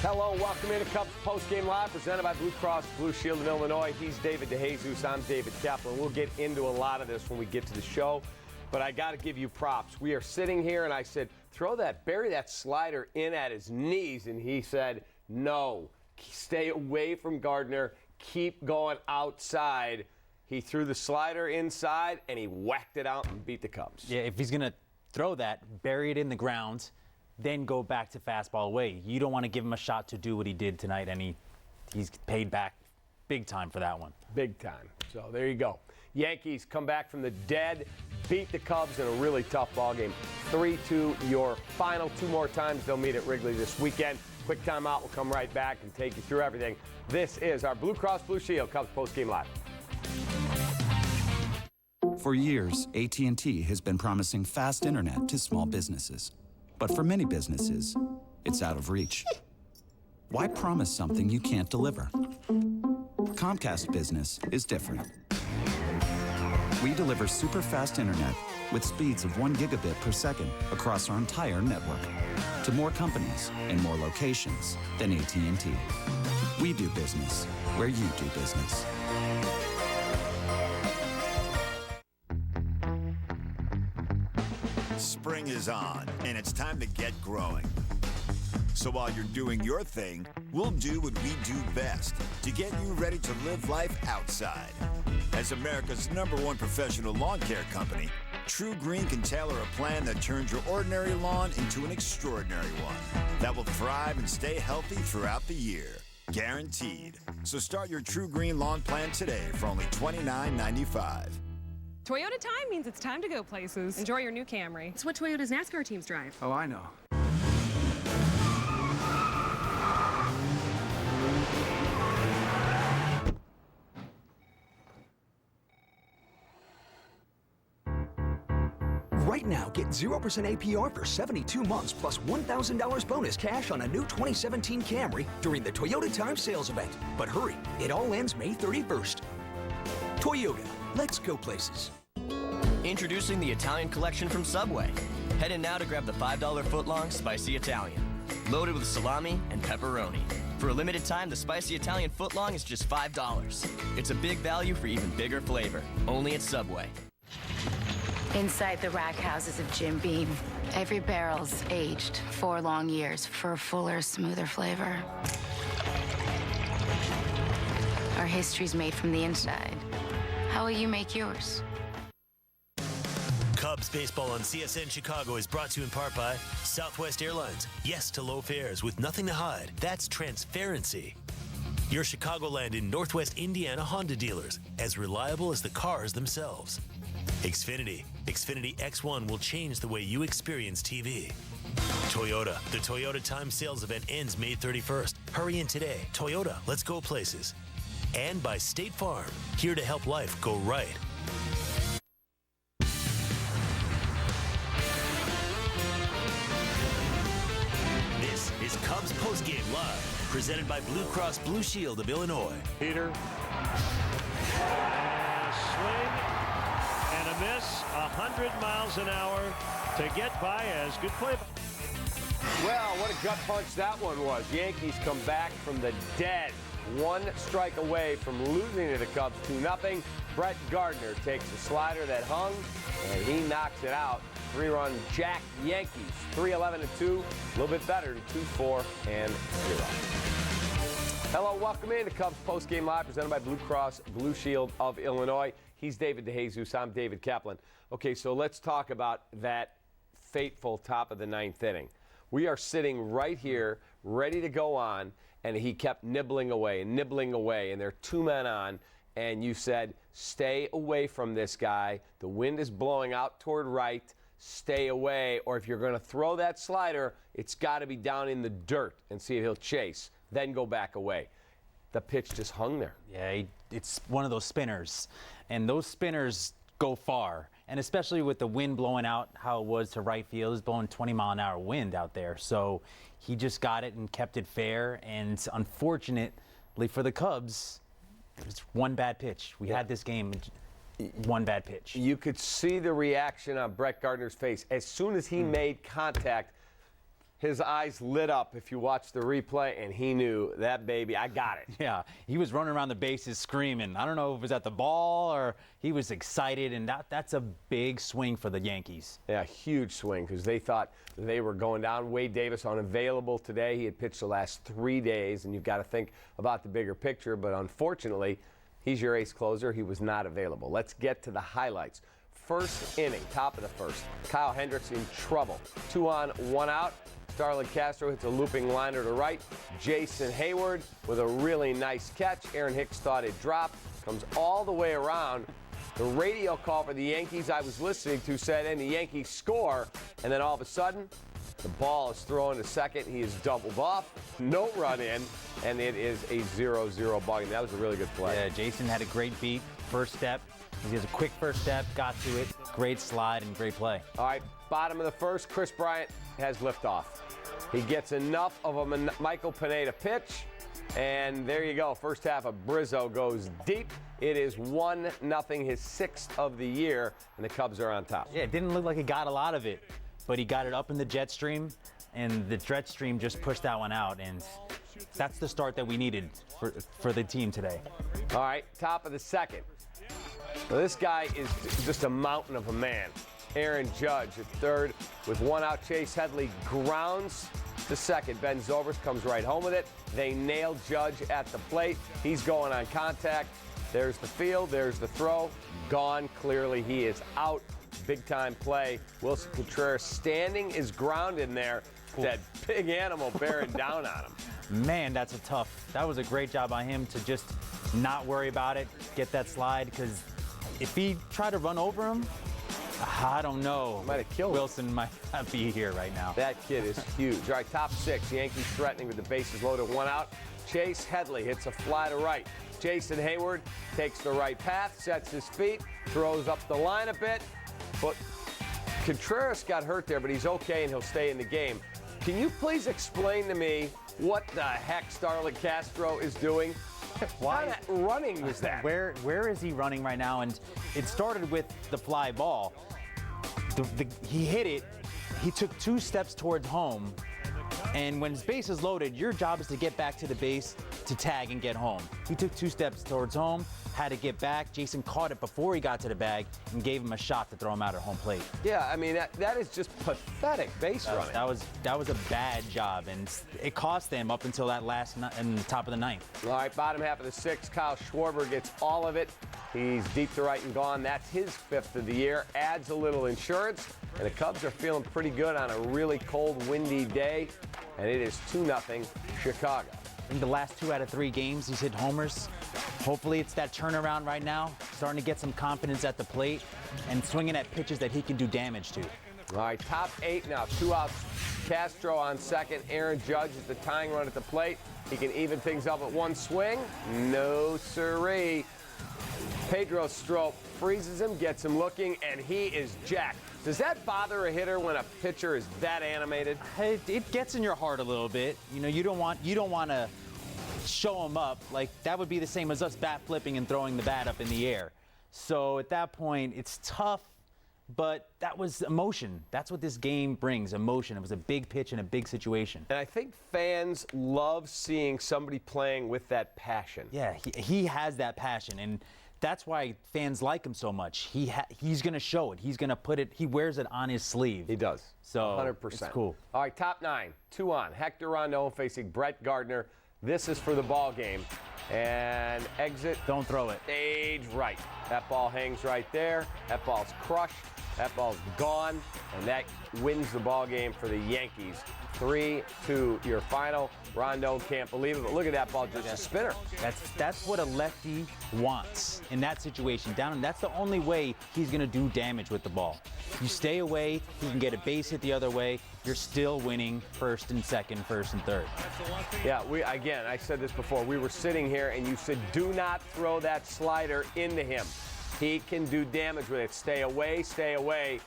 Hello, welcome into Cubs Postgame Live, presented by Blue Cross Blue Shield of Illinois. He's David DeJesus. I'm David Kaplan. We'll get into a lot of this when we get to the show, but I got to give you props. We are sitting here, and I said, bury that slider in at his knees, and he said, no, stay away from Gardner, keep going outside. He threw the slider inside, and he whacked it out and beat the Cubs. Yeah, if he's going to throw that, bury it in the ground, then go back to fastball away. You don't want to give him a shot to do what he did tonight, and he's paid back big time for that one. Big time. So there you go. Yankees come back from the dead, beat the Cubs in a really tough ball game. 3-2 your final. 2 more times they'll meet at Wrigley this weekend. Quick timeout. We'll come right back and take you through everything. This is our Blue Cross Blue Shield Cubs Postgame Live. For years, AT&T has been promising fast internet to small businesses. But for many businesses, it's out of reach. Why promise something you can't deliver? Comcast Business is different. We deliver super fast internet with speeds of 1 gigabit per second across our entire network to more companies and more locations than AT&T. We do business where you do business. Spring is on, and it's time to get growing. So while you're doing your thing, we'll do what we do best to get you ready to live life outside. As America's #1 professional lawn care company, True Green can tailor a plan that turns your ordinary lawn into an extraordinary one that will thrive and stay healthy throughout the year. Guaranteed. So start your True Green lawn plan today for only $29.95. Toyota time means it's time to go places. Enjoy your new Camry. It's what Toyota's NASCAR teams drive. Oh, I know. Right now, get 0% APR for 72 months plus $1,000 bonus cash on a new 2017 Camry during the Toyota Time Sales Event. But hurry, it all ends May 31st. Toyota, let's go places. Introducing the Italian collection from Subway. Head in now to grab the $5 footlong Spicy Italian, loaded with salami and pepperoni. For a limited time, the Spicy Italian footlong is just $5. It's a big value for even bigger flavor. Only at Subway. Inside the rack houses of Jim Beam, every barrel's aged 4 long years for a fuller, smoother flavor. Our history's made from the inside. How will you make yours? Cubs baseball on CSN Chicago is brought to you in part by Southwest Airlines. Yes to low fares with nothing to hide. That's transparency. Your Chicagoland in Northwest Indiana Honda dealers, as reliable as the cars themselves. Xfinity. Xfinity X1 will change the way you experience TV. Toyota. The Toyota Time Sales Event ends May 31st. Hurry in today. Toyota, let's go places. And by State Farm, here to help life go right. This is Cubs Postgame Live, presented by Blue Cross Blue Shield of Illinois. Peter. Swing and a miss, 100 miles an hour to get by as good play. Well, what a gut punch that one was. Yankees come back from the dead. 1 strike away from losing to the Cubs 2-0. Brett Gardner takes the slider that hung, and he knocks it out. 3-run jack Yankees, 3-11-2, a little bit better than 2-4-0. Hello, welcome in to Cubs Postgame Live, presented by Blue Cross Blue Shield of Illinois. He's David DeJesus. I'm David Kaplan. Okay, so let's talk about that fateful top of the 9th inning. We are sitting right here, ready to go on, and he kept nibbling away, and there are 2 men on, and you said, stay away from this guy. The wind is blowing out toward right. Stay away, or if you're going to throw that slider, it's got to be down in the dirt and see if he'll chase, then go back away. The pitch just hung there. Yeah, it's one of those spinners, and those spinners go far, and especially with the wind blowing out how it was to right field. It was blowing 20-mile-an-hour wind out there, so he just got it and kept it fair, and unfortunately for the Cubs, it was one bad pitch. We had this game. One bad pitch. You could see the reaction on Brett Gardner's face. As soon as he made contact, his eyes lit up if you watch the replay, and he knew that baby, I got it. Yeah, he was running around the bases screaming. I don't know if it was at the ball or he was excited, and that's a big swing for the Yankees. Yeah, huge swing because they thought they were going down. Wade Davis unavailable today. He had pitched the last 3 days, and you've got to think about the bigger picture, but unfortunately, he's your ace closer. He was not available. Let's get to the highlights. First inning, top of the first. Kyle Hendricks in trouble. 2 on, 1 out. Starlin Castro hits a looping liner to right. Jason Hayward with a really nice catch. Aaron Hicks thought it dropped. Comes all the way around. The radio call for the Yankees I was listening to said, and the Yankees score. And then all of a sudden, the ball is thrown to second. He is doubled off. No run in. And it is a 0-0 ball game. That was a really good play. Yeah, Jason had a great beat. First step. He has a quick first step, got to it. Great slide and great play. All right, bottom of the first, Chris Bryant has liftoff. He gets enough of a Michael Pineda pitch, and there you go. First half of Brizzo goes deep. It is 1-0, his 6th of the year, and the Cubs are on top. Yeah, it didn't look like he got a lot of it, but he got it up in the jet stream, and the jet stream just pushed that one out, and that's the start that we needed for the team today. All right, top of the second. Well, this guy is just a mountain of a man. Aaron Judge at third with 1 out. Chase Headley grounds to second. Ben Zobrist comes right home with it. They nail Judge at the plate. He's going on contact. There's the field. There's the throw. Gone. Clearly, he is out. Big-time play. Wilson Contreras standing his ground in there. That big animal bearing down on him. Man, that was a great job by him to just not worry about it, get that slide, because if he tried to run over him, I don't know. Might have killed him. Wilson might not be here right now. That kid is huge. All right, top 6. Yankees threatening with the bases loaded, 1 out. Chase Headley hits a fly to right. Jason Hayward takes the right path, sets his feet, throws up the line a bit. But Contreras got hurt there, but he's okay and he'll stay in the game. Can you please explain to me what the heck Starlin Castro is doing? Why running was that? Where is he running right now? And it started with the fly ball. He hit it. He took 2 steps towards home. And when his base is loaded, your job is to get back to the base to tag and get home. He took 2 steps towards home, had to get back. Jason caught it before he got to the bag and gave him a shot to throw him out at home plate. Yeah, I mean, that is just pathetic base running. That was a bad job, and it cost them up until that last in the top of the 9th. All right, bottom half of the 6th, Kyle Schwarber gets all of it. He's deep to right and gone. That's his 5th of the year. Adds a little insurance, and the Cubs are feeling pretty good on a really cold, windy day, and it is 2-0 Chicago. I think the last 2 out of 3 games he's hit homers. Hopefully it's that turnaround right now, starting to get some confidence at the plate and swinging at pitches that he can do damage to. All right, top 8 now, 2 outs. Castro on second. Aaron Judge is the tying run at the plate. He can even things up at 1 swing. No siree. Pedro Strop freezes him, gets him looking, and he is jacked. Does that bother a hitter when a pitcher is that animated? It gets in your heart a little bit. You know, you don't want to show him up. Like, that would be the same as us bat flipping and throwing the bat up in the air. So at that point, it's tough, but that was emotion. That's what this game brings, emotion. It was a big pitch in a big situation. And I think fans love seeing somebody playing with that passion. Yeah, he has that passion, and that's why fans like him so much. He's going to show it. He's going to put it. He wears it on his sleeve. He does. So 100%. It's cool. All right, top 9, 2 on. Hector Rondon facing Brett Gardner. This is for the ball game. And exit. Don't throw it. Stage right. That ball hangs right there. That ball's crushed. That ball's gone. And that wins the ball game for the Yankees. 3-2 your final. Rondon can't believe it, but look at that ball, just a spinner. That's what a lefty wants in that situation. That's the only way he's going to do damage with the ball. You stay away, he can get a base hit the other way. You're still winning first and second, first and third. Yeah, again, I said this before. We were sitting here and you said, do not throw that slider into him. He can do damage with it. Stay away, stay away.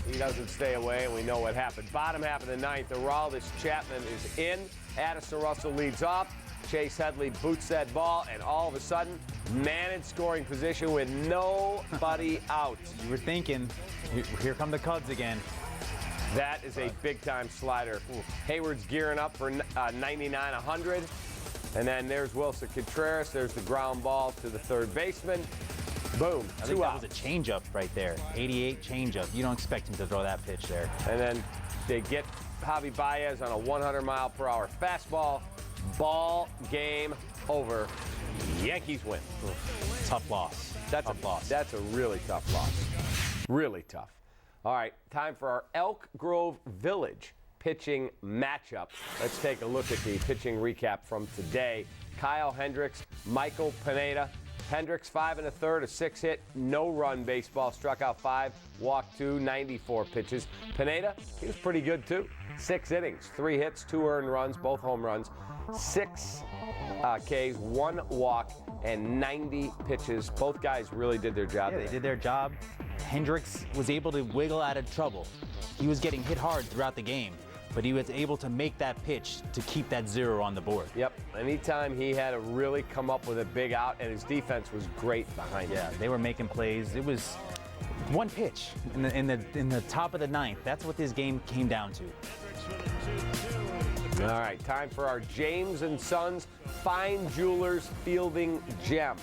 He doesn't stay away, and we know what happened. Bottom half of the 9th, Aroldis Chapman is in. Addison Russell leads off. Chase Headley boots that ball, and all of a sudden, man in scoring position with nobody out. You were thinking, here come the Cubs again. That is a big-time slider. Hayward's gearing up for 99-100. And then there's Wilson Contreras. There's the ground ball to the third baseman. Boom, I think 2 that out. was a changeup right there. 88 changeup. You don't expect him to throw that pitch there. And then they get Javi Baez on a 100-mile-per-hour fastball. Ball game over. Yankees win. Tough loss. That's tough loss. That's a really tough loss. Really tough. All right, time for our Elk Grove Village pitching matchup. Let's take a look at the pitching recap from today. Kyle Hendricks, Michael Pineda. Hendricks 5 1/3, a 6-hit, no-run baseball, struck out 5, walked 2, 94 pitches. Pineda, he was pretty good too. 6 innings, 3 hits, 2 earned runs, both home runs, 6 Ks, 1 walk, and 90 pitches. Both guys really did their job. Yeah, they did their job. Hendricks was able to wiggle out of trouble. He was getting hit hard throughout the game, but he was able to make that pitch to keep that 0 on the board. Yep. Anytime he had to really come up with a big out, and his defense was great behind him. Yeah, they were making plays. It was one pitch in the top of the 9th. That's what this game came down to. All right, time for our James & Sons Fine Jewelers Fielding Gem.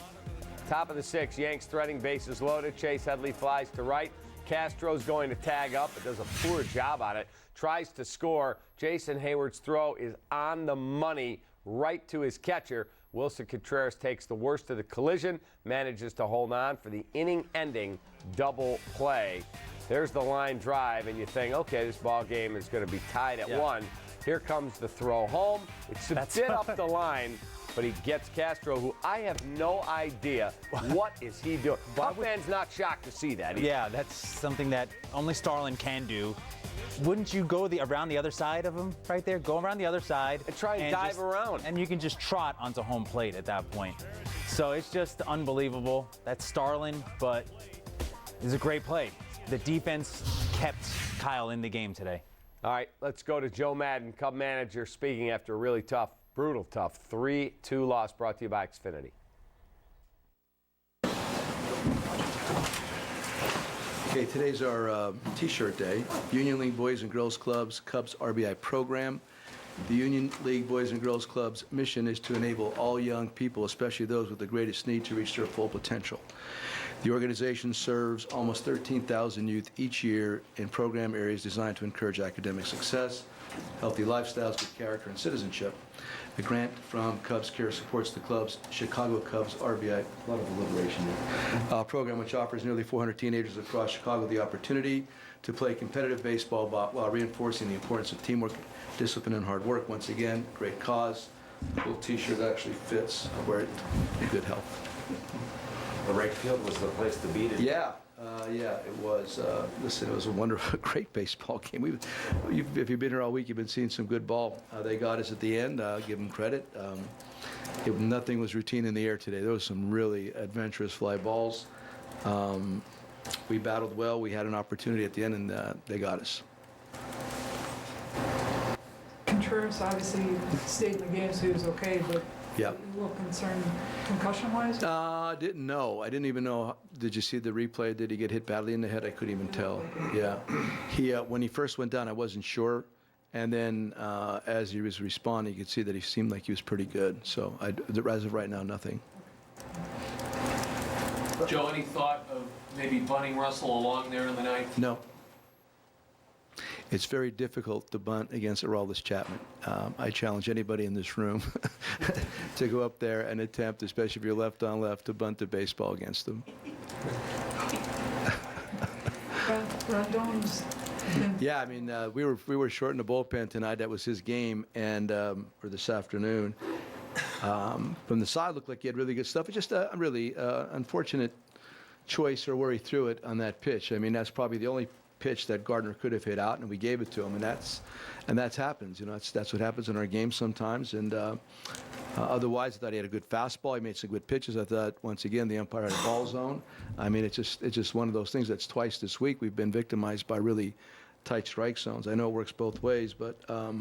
Top of the 6th, Yanks threading, bases loaded. Chase Headley flies to right. Castro's going to tag up, but does a poor job on it. Tries to score. Jason Hayward's throw is on the money, right to his catcher. Wilson Contreras takes the worst of the collision, manages to hold on for the inning-ending double play. There's the line drive, and you think, okay, this ball game is going to be tied at 1. Here comes the throw home. It's a bit up the line, but he gets Castro, who I have no idea what is he doing. Cub fans not shocked to see that either. Yeah, that's something that only Starlin can do. Wouldn't you go around the other side of him right there? Go around the other side. And try and dive around. And you can just trot onto home plate at that point. So it's just unbelievable. That's Starlin, but it's a great play. The defense kept Kyle in the game today. All right, let's go to Joe Madden, Cub manager, speaking after a really tough, brutal tough 3-2 loss, brought to you by Xfinity. Okay, today's our T-shirt day. Union League Boys and Girls Clubs Cubs RBI program. The Union League Boys and Girls Clubs mission is to enable all young people, especially those with the greatest need, to reach their full potential. The organization serves almost 13,000 youth each year in program areas designed to encourage academic success, healthy lifestyles, good character, and citizenship. A grant from Cubs Care supports the club's Chicago Cubs RBI, a lot of alliteration there, program, which offers nearly 400 teenagers across Chicago the opportunity to play competitive baseball while reinforcing the importance of teamwork, discipline, and hard work. Once again, great cause. The little T-shirt actually fits. I wear it in good health. The right field was the place to beat it. Yeah, it was. Listen, it was a wonderful, great baseball game. If you've been here all week, you've been seeing some good ball. They got us at the end. Give them credit. Nothing was routine in the air today. There was some really adventurous fly balls. We battled well. We had an opportunity at the end, and they got us. Contreras obviously stayed in the game, so he was okay, but yeah. A little concerned concussion-wise? Didn't know. I didn't even know. Did you see the replay? Did he get hit badly in the head? I couldn't even tell. Yeah. When he first went down, I wasn't sure. And then as he was responding, you could see that he seemed like he was pretty good. So as of right now, nothing. Joe, any thought of maybe bunting Russell along there in the ninth? No. It's very difficult to bunt against Aroldis Chapman. I challenge anybody in this room to go up there and attempt, especially if you're left on left, to bunt the baseball against them. Yeah, I mean, we were short in the bullpen tonight. That was his game, and or this afternoon. From the side, looked like he had really good stuff. It's just a really unfortunate choice or where he threw it on that pitch. I mean, that's probably the only pitch that Gardner could have hit out, and we gave it to him, and that's happens. You know, that's what happens in our games sometimes. And otherwise, I thought he had a good fastball. He made some good pitches. I thought once again the umpire had a ball zone. I mean, it's just one of those things that's twice this week we've been victimized by really tight strike zones. I know it works both ways, but I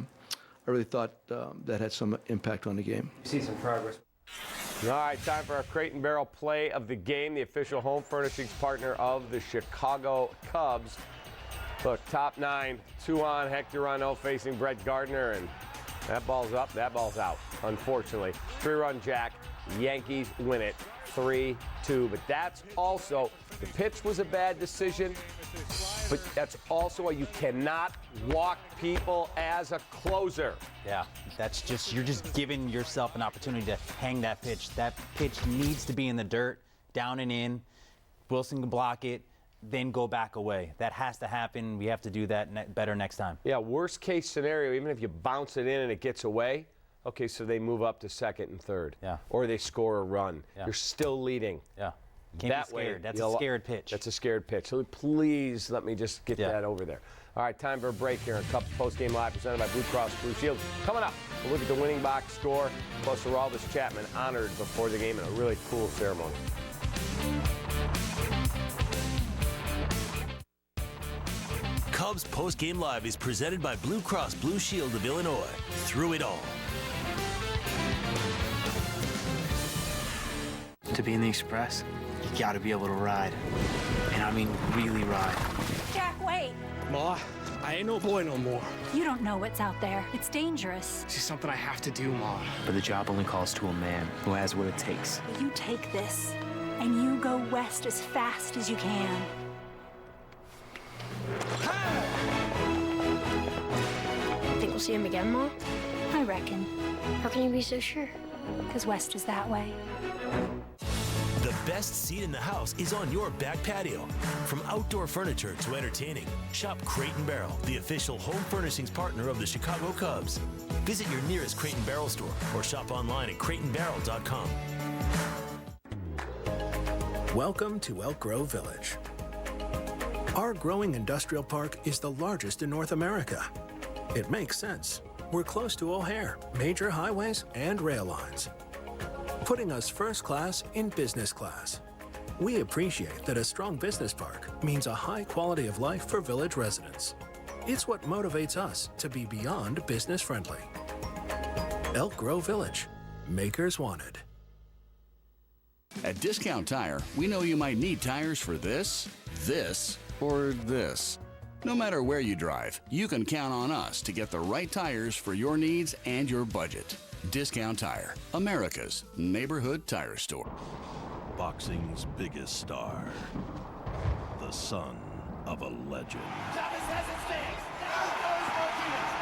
really thought that had some impact on the game. You see some progress. All right, time for our Crate and Barrel play of the game, the official home furnishings partner of the Chicago Cubs. Look, top 9, 2 on, Hector Ronneau facing Brett Gardner, and that ball's up, that ball's out, unfortunately. 3-run jack, Yankees win it 3-2, but that's also, the pitch was a bad decision, but that's also why you cannot walk people as a closer. Yeah, that's just, you're just giving yourself an opportunity to hang that pitch. That pitch needs to be in the dirt, down and in. Wilson can block it, then go back away. That has to happen. We have to do that better next time. Yeah, worst case scenario, even if you bounce it in and it gets away, okay, so they move up to second and third. Yeah. Or they score a run. Yeah. You're still leading. Yeah. Can't that be scared. way, That's a scared pitch. That's a scared pitch. So please let me just get that over there. All right, time for a break here on Cubs Postgame Live presented by Blue Cross Blue Shield. Coming up, we'll look at the winning box score, plus Aroldis Chapman honored before the game in a really cool ceremony. Cubs Postgame Live is presented by Blue Cross Blue Shield of Illinois. Through it all. To be in the Express, you gotta be able to ride. And I mean really ride. Jack, wait. Ma, I ain't no boy no more. You don't know what's out there. It's dangerous. This is something I have to do, Ma. But the job only calls to a man who has what it takes. You take this, and you go west as fast as you can. Think we'll see him again, Mom? I reckon. How can you be so sure? Because west is that way. The best seat in the house is on your back patio. From outdoor furniture to entertaining, shop Crate & Barrel, the official home furnishings partner of the Chicago Cubs. Visit your nearest Crate & Barrel store or shop online at crateandbarrel.com. Welcome to Elk Grove Village. Our growing industrial park is the largest in North America. It makes sense. We're close to O'Hare, major highways, and rail lines, putting us first class in business class. We appreciate that a strong business park means a high quality of life for village residents. It's what motivates us to be beyond business friendly. Elk Grove Village, makers wanted. At Discount Tire, we know you might need tires for this, or this. No matter where you drive, you can count on us to get the right tires for your needs and your budget. Discount Tire, America's neighborhood tire store. Boxing's biggest star, the son of a legend. Chavez has it stands. Now goes Martinez.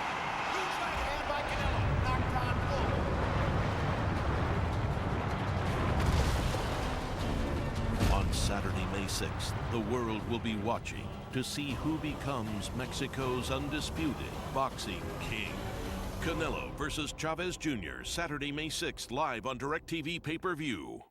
Huge right hand by Canelo. Knocked down full. On Saturday, May 6th, the world will be watching to see who becomes Mexico's undisputed boxing king. Canelo versus Chavez Jr., Saturday, May 6th, live on DirecTV pay-per-view.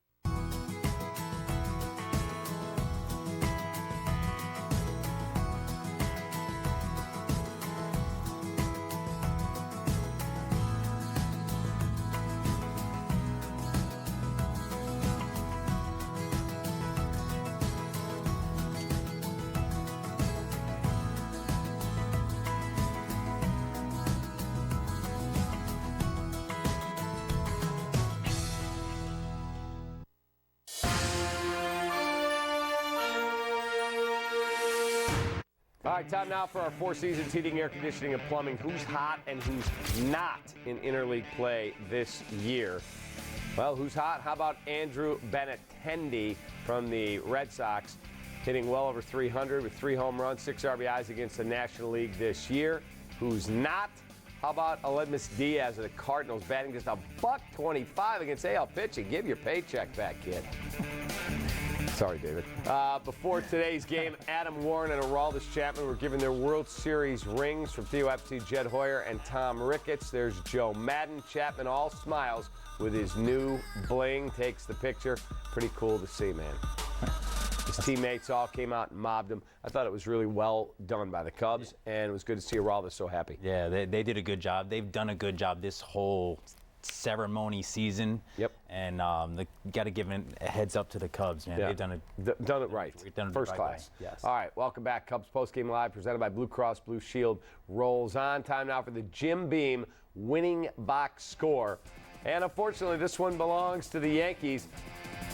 All right, time now for our Four Seasons Heating, Air Conditioning, and Plumbing. Who's hot and who's not in interleague play this year? Well, who's hot? How about Andrew Benintendi from the Red Sox, hitting well over 300 with 3 home runs, 6 RBIs against the National League this year. Who's not? How about Aledmus Diaz of the Cardinals, batting just $1.25 against AL pitching? Give your paycheck back, kid. Sorry, David. Before today's game, Adam Warren and Aroldis Chapman were given their World Series rings from Theo Epstein, Jed Hoyer, and Tom Ricketts. There's Joe Madden. Chapman all smiles with his new bling, takes the picture. Pretty cool to see, man. His teammates all came out and mobbed him. I thought it was really well done by the Cubs, and it was good to see Aroldis so happy. Yeah, they did a good job. They've done a good job this whole ceremony season. Yep. And they got to give a heads up to the Cubs, man. Yeah. They've done it right. First class. Yes. All right, welcome back. Cubs Postgame Live, presented by Blue Cross Blue Shield, rolls on. Time now for the Jim Beam winning box score. And unfortunately, this one belongs to the Yankees.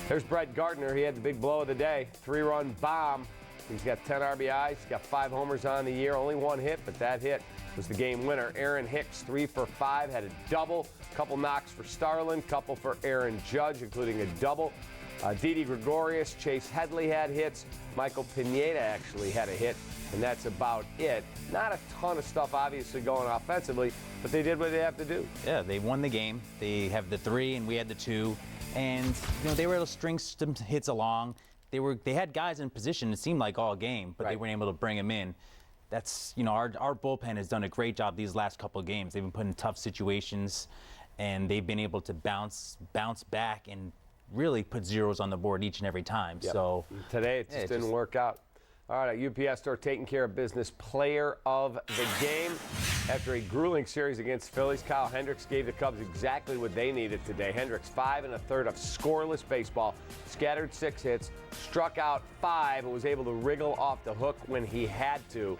There's Brett Gardner. He had the big blow of the day. 3-run bomb. He's got 10 RBIs. He's got 5 homers on the year. Only 1 hit, but that hit was the game winner. Aaron Hicks, 3 for 5, had a double. Couple knocks for Starlin, couple for Aaron Judge, including a double. Didi Gregorius, Chase Headley had hits. Michael Pineda actually had a hit, and that's about it. Not a ton of stuff, obviously, going offensively, but they did what they have to do. Yeah, they won the game. They have the 3, and we had the 2. And, they were able to string some hits along. They had guys in position, it seemed like, all game, but they weren't able to bring them in. That's, our bullpen has done a great job these last couple of games. They've been put in tough situations, and they've been able to bounce back and really put zeros on the board each and every time. Yep. So today it just didn't work out. All right, UPS Store taking care of business. Player of the game. After a grueling series against Phillies, Kyle Hendricks gave the Cubs exactly what they needed today. Hendricks, 5 1/3 of scoreless baseball, scattered 6 hits, struck out 5, and was able to wriggle off the hook when he had to.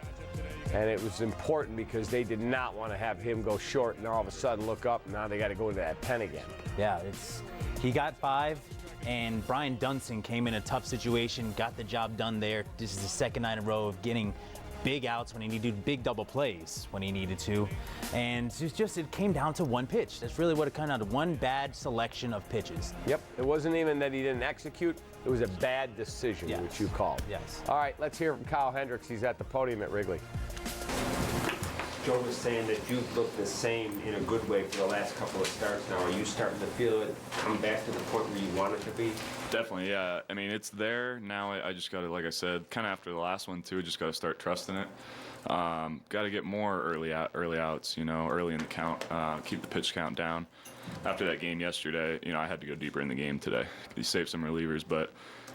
And it was important because they did not want to have him go short and all of a sudden look up, and now they got to go to that pen again. Yeah, he got 5. And Brian Dunson came in a tough situation, got the job done there. This is the second night in a row of getting big outs when he needed, big double plays when he needed to. And it came down to 1 pitch. That's really what it came down to, 1 bad selection of pitches. Yep, it wasn't even that he didn't execute. It was a bad decision, which you called. Yes. All right, let's hear from Kyle Hendricks. He's at the podium at Wrigley. Joe was saying that you've looked the same in a good way for the last couple of starts now. Are you starting to feel it come back to the point where you want it to be? Definitely, yeah. I mean, it's there now. I just got to, like I said, kind of after the last one too, just got to start trusting it. Got to get more early outs, early in the count. Keep the pitch count down. After that game yesterday, I had to go deeper in the game today. You saved some relievers, but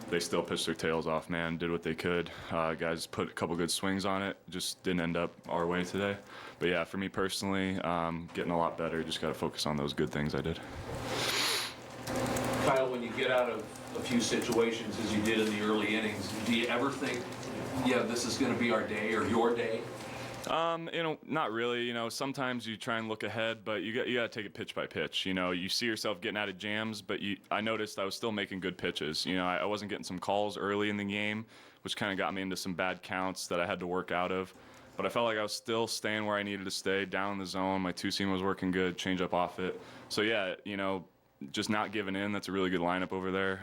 they still pitched their tails off, man. Did what they could. Guys put a couple good swings on it. Just didn't end up our way today. But yeah, for me personally, getting a lot better. Just got to focus on those good things I did. Kyle, when you get out of a few situations as you did in the early innings, do you ever think, yeah, this is going to be our day or your day? Not really. Sometimes you try and look ahead, but you got to take it pitch by pitch. You see yourself getting out of jams, but I noticed I was still making good pitches. I wasn't getting some calls early in the game, which kind of got me into some bad counts that I had to work out of. But I felt like I was still staying where I needed to stay, down in the zone. My 2-seam was working good, change up off it. So yeah, just not giving in. That's a really good lineup over there,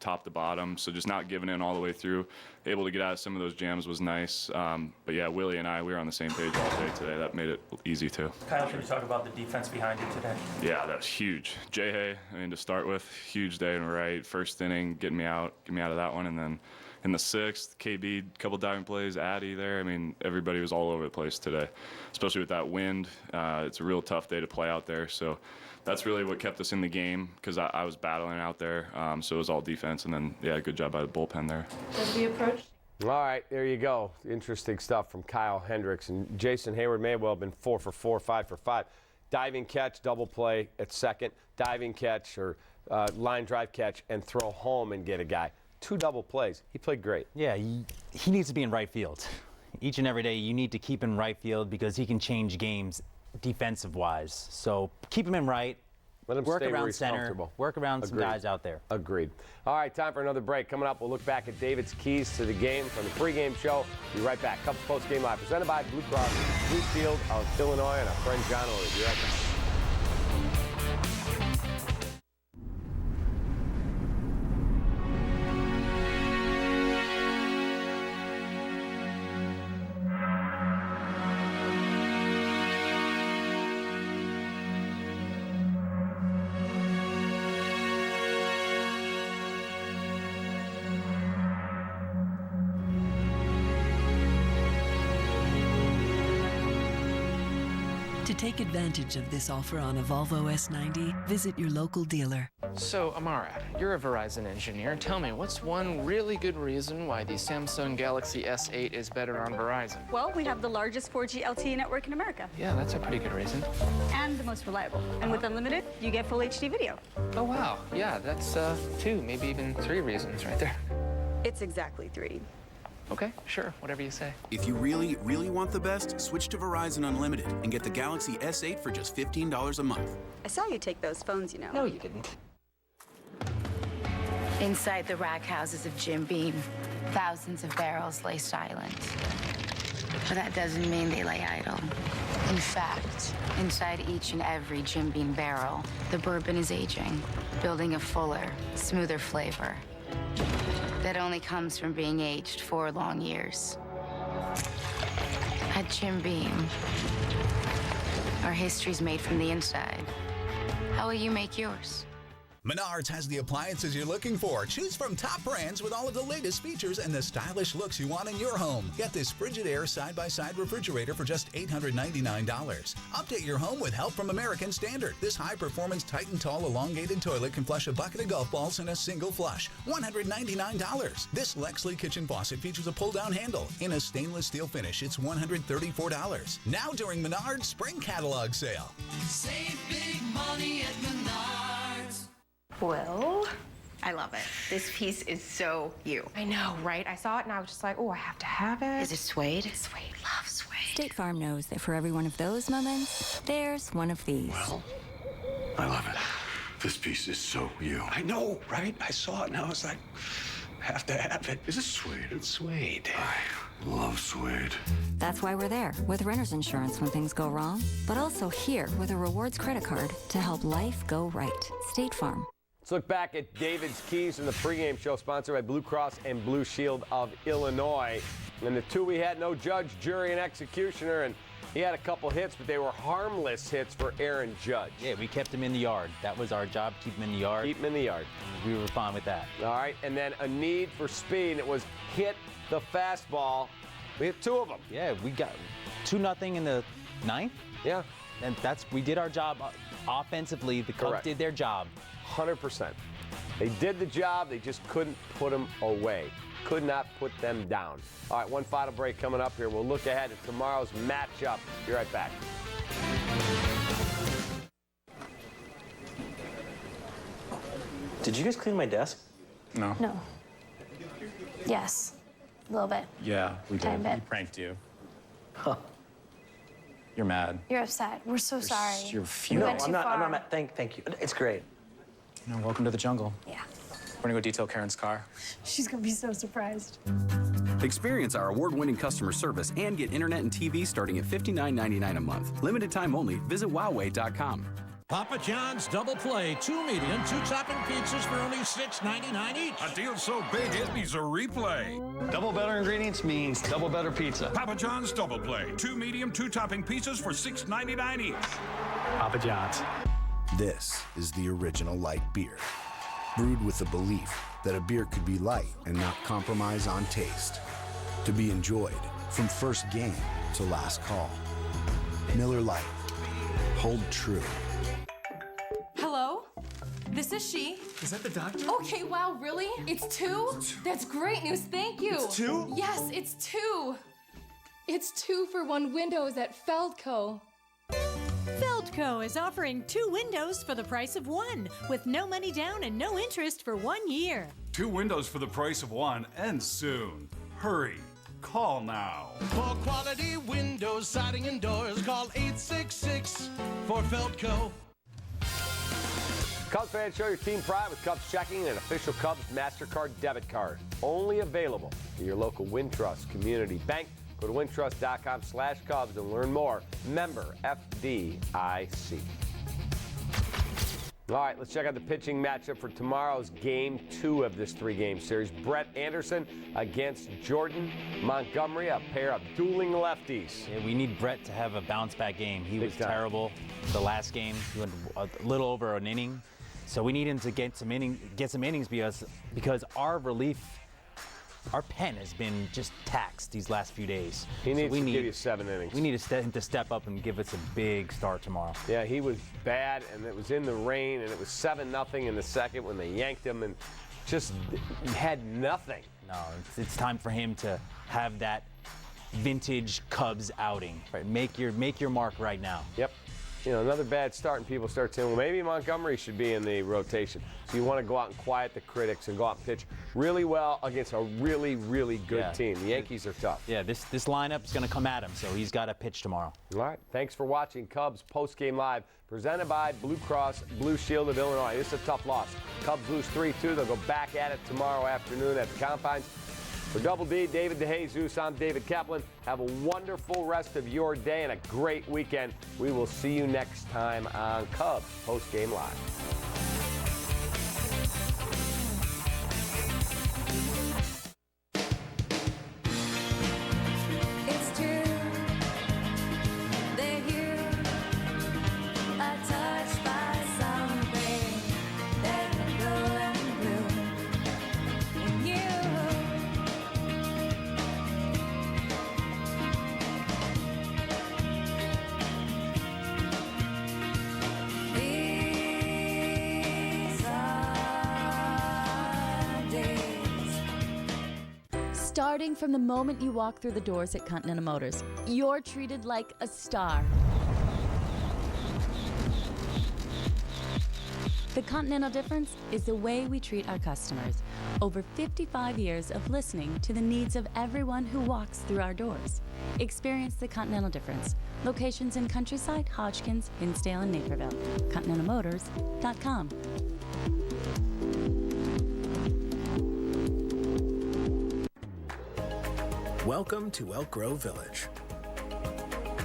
top to bottom. So just not giving in all the way through. Able to get out of some of those jams was nice. But yeah, Willie and we were on the same page all day today. That made it easy too. Kyle, can you talk about the defense behind you today? Yeah, that was huge. Jay, to start with, huge day in right. First inning, get me out of that one, and then in the 6th, KB, couple diving plays, Addy there. Everybody was all over the place today, especially with that wind. It's a real tough day to play out there. So that's really what kept us in the game because I was battling out there. So it was all defense, and then, yeah, good job by the bullpen there. Does the approach? All right, there you go. Interesting stuff from Kyle Hendricks. And Jason Hayward may well have been 4 for 4, 5 for 5. Diving catch, double play at second. Diving catch or line drive catch and throw home and get a guy. 2 double plays. He played great. Yeah, he needs to be in right field. Each and every day you need to keep him in right field because he can change games defensive-wise. So keep him in right. Let him work stay around where he's center. comfortable. Work around some guys out there. Agreed. All right, time for another break. Coming up, we'll look back at David's keys to the game from the pregame show. Be right back. Cubs postgame live presented by Blue Cross Blue Shield of Illinois and our friend John Ory. Be right back. To take advantage of this offer on a Volvo S90, visit your local dealer. So, Amara, you're a Verizon engineer. Tell me, what's one really good reason why the Samsung Galaxy S8 is better on Verizon? Well, we have the largest 4G LTE network in America. Yeah, that's a pretty good reason. And the most reliable. And with unlimited, you get full HD video. Oh, wow. Yeah, that's 2, maybe even 3 reasons right there. It's exactly 3. Okay, sure, whatever you say. If you really, really want the best, switch to Verizon Unlimited and get the Galaxy S8 for just $15 a month. I saw you take those phones, No, you didn't. Inside the rack houses of Jim Beam, Thousands of barrels lay silent. But that doesn't mean they lay idle. In fact, inside each and every Jim Beam barrel, the bourbon is aging, building a fuller, smoother flavor that only comes from being aged 4 long years. At Jim Beam, our history's made from the inside. How will you make yours? Menards has the appliances you're looking for. Choose from top brands with all of the latest features and the stylish looks you want in your home. Get this Frigidaire side-by-side refrigerator for just $899. Update your home with help from American Standard. This high-performance Titan Tall elongated toilet can flush a bucket of golf balls in a single flush. $199. This Lexley kitchen faucet features a pull-down handle. In a stainless steel finish, it's $134. Now during Menards Spring Catalog Sale. Save big money at Menards. Well, I love it. This piece is so you. I know, right? I saw it and I was just like, oh, I have to have it. Is it suede? Suede. Love suede. State Farm knows that for every one of those moments, there's one of these. Well, I love it. This piece is so you. I know, right? I saw it and I was like, have to have it. Is it suede? It's suede. I love suede. That's why we're there with renter's insurance when things go wrong, but also here with a rewards credit card to help life go right. State Farm. Let's look back at David's keys in the pregame show, sponsored by Blue Cross and Blue Shield of Illinois. And the two we had, no judge, jury, and executioner, and he had a couple hits, but they were harmless hits for Aaron Judge. Yeah, we kept him in the yard. That was our job, keep him in the yard. Keep him in the yard. We were fine with that. All right, and then a need for speed. It was hit the fastball. We hit 2 of them. Yeah, we got 2-0 in the 9th. Yeah. And we did our job offensively. The Cubs did their job. 100%. They did the job. They just couldn't put them away. Could not put them down. All right, one final break coming up here. We'll look ahead at tomorrow's matchup. Be right back. Did you guys clean my desk? No. No. Yes. A little bit. Yeah, we Tiny did. bit. We pranked you. Huh. You're mad. You're upset. We're so sorry. You're We fuming. went too far. I'm not mad. Thank you. It's great. You know, welcome to the jungle. Yeah. We're gonna go detail Karen's car. She's gonna be so surprised. Experience our award-winning customer service and get internet and TV starting at $59.99 a month. Limited time only. Visit Huawei.com. Papa John's Double Play, 2 medium, 2 topping pizzas for only $6.99 each. A deal so big it needs a replay. Double better ingredients means double better pizza. Papa John's Double Play, 2 medium, 2 topping pizzas for $6.99 each. Papa John's. This is the original light beer, brewed with the belief that a beer could be light and not compromise on taste. To be enjoyed from first game to last call. Miller Lite. Hold true. Hello? This is she. Is that the doctor? Okay, wow, really? It's 2? That's great news, thank you. It's 2? Yes, it's 2. It's 2 for 1 windows at Feldco. Feldco is offering 2 windows for the price of 1, with no money down and no interest for 1 year. 2 windows for the price of 1, and soon. Hurry. Call now. For quality windows, siding, and doors, call 866 for Feldco. Cubs fans, show your team pride with Cubs checking and official Cubs MasterCard debit card. Only available at your local Wintrust Community Bank. Go to wintrust.com/Cubs and learn more. Member FDIC. All right, let's check out the pitching matchup for tomorrow's Game 2 of this 3-game series. Brett Anderson against Jordan Montgomery, a pair of dueling lefties. Yeah, we need Brett to have a bounce-back game. He was terrible the last game. He went a little over an inning. So we need him to get some innings because our relief, our pen has been just taxed these last few days. He needs to give you 7 innings. We need him to step up and give us a big start tomorrow. Yeah, he was bad, and it was in the rain, and it was 7-0 in the second when they yanked him and just had nothing. No, it's time for him to have that vintage Cubs outing. Right, make your mark right now. Yep. You know, another bad start, and people start saying, well, maybe Montgomery should be in the rotation. So you want to go out and quiet the critics and go out and pitch really well against a really, really good team. The Yankees are tough. Yeah, this lineup is going to come at him, so he's got to pitch tomorrow. All right. Thanks for watching Cubs Postgame Live, presented by Blue Cross Blue Shield of Illinois. This is a tough loss. Cubs lose 3-2. They'll go back at it tomorrow afternoon at the Confines. For Double D, David DeJesus, I'm David Kaplan. Have a wonderful rest of your day and a great weekend. We will see you next time on Cubs Postgame Live. Starting from the moment you walk through the doors at Continental Motors, you're treated like a star. The Continental difference is the way we treat our customers. Over 55 years of listening to the needs of everyone who walks through our doors. Experience the Continental difference. Locations in Countryside, Hodgkins, Hinsdale, and Naperville. ContinentalMotors.com. Welcome to Elk Grove Village.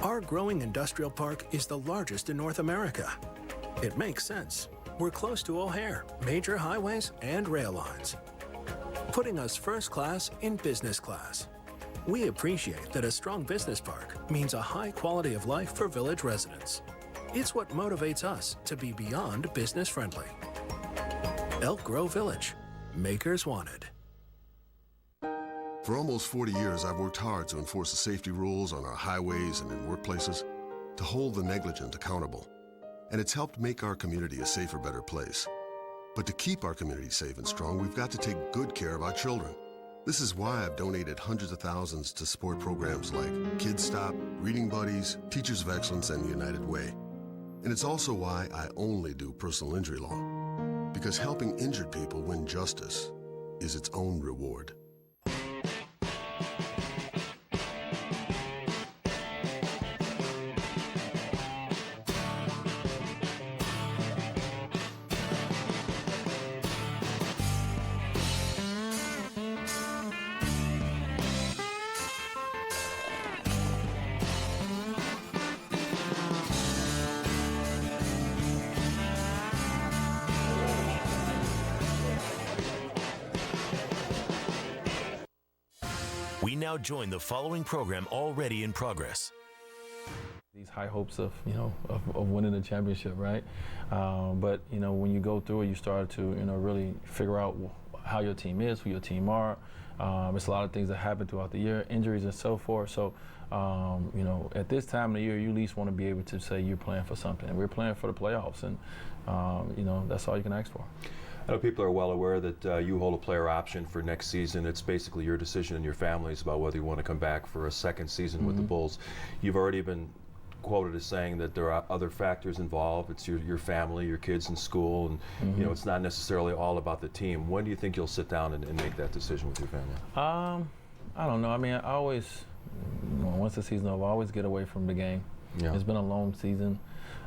Our growing industrial park is the largest in North America. It makes sense. We're close to O'Hare, major highways, and rail lines, putting us first class in business class. We appreciate that a strong business park means a high quality of life for village residents. It's what motivates us to be beyond business friendly. Elk Grove Village, makers wanted. For almost 40 years, I've worked hard to enforce the safety rules on our highways and in workplaces, to hold the negligent accountable. And it's helped make our community a safer, better place. But to keep our community safe and strong, we've got to take good care of our children. This is why I've donated hundreds of thousands to support programs like Kids Stop, Reading Buddies, Teachers of Excellence, and the United Way. And it's also why I only do personal injury law. Because helping injured people win justice is its own reward. We now join the following program already in progress. These high hopes of, of winning the championship, right? But, when you go through it, you start to, really figure out how your team is, who your team are. It's a lot of things that happen throughout the year, injuries and so forth. So, at this time of the year, you at least want to be able to say you're playing for something. We're playing for the playoffs, and, that's all you can ask for. I know people are well aware that you hold a player option for next season. It's basically your decision and your family's about whether you want to come back for a second season with the Bulls. You've already been quoted as saying that there are other factors involved. It's your family, your kids in school, and it's not necessarily all about the team. When do you think you'll sit down and make that decision with your family? I don't know. I mean, I always, once the season's over, I always get away from the game. Yeah. It's been a long season.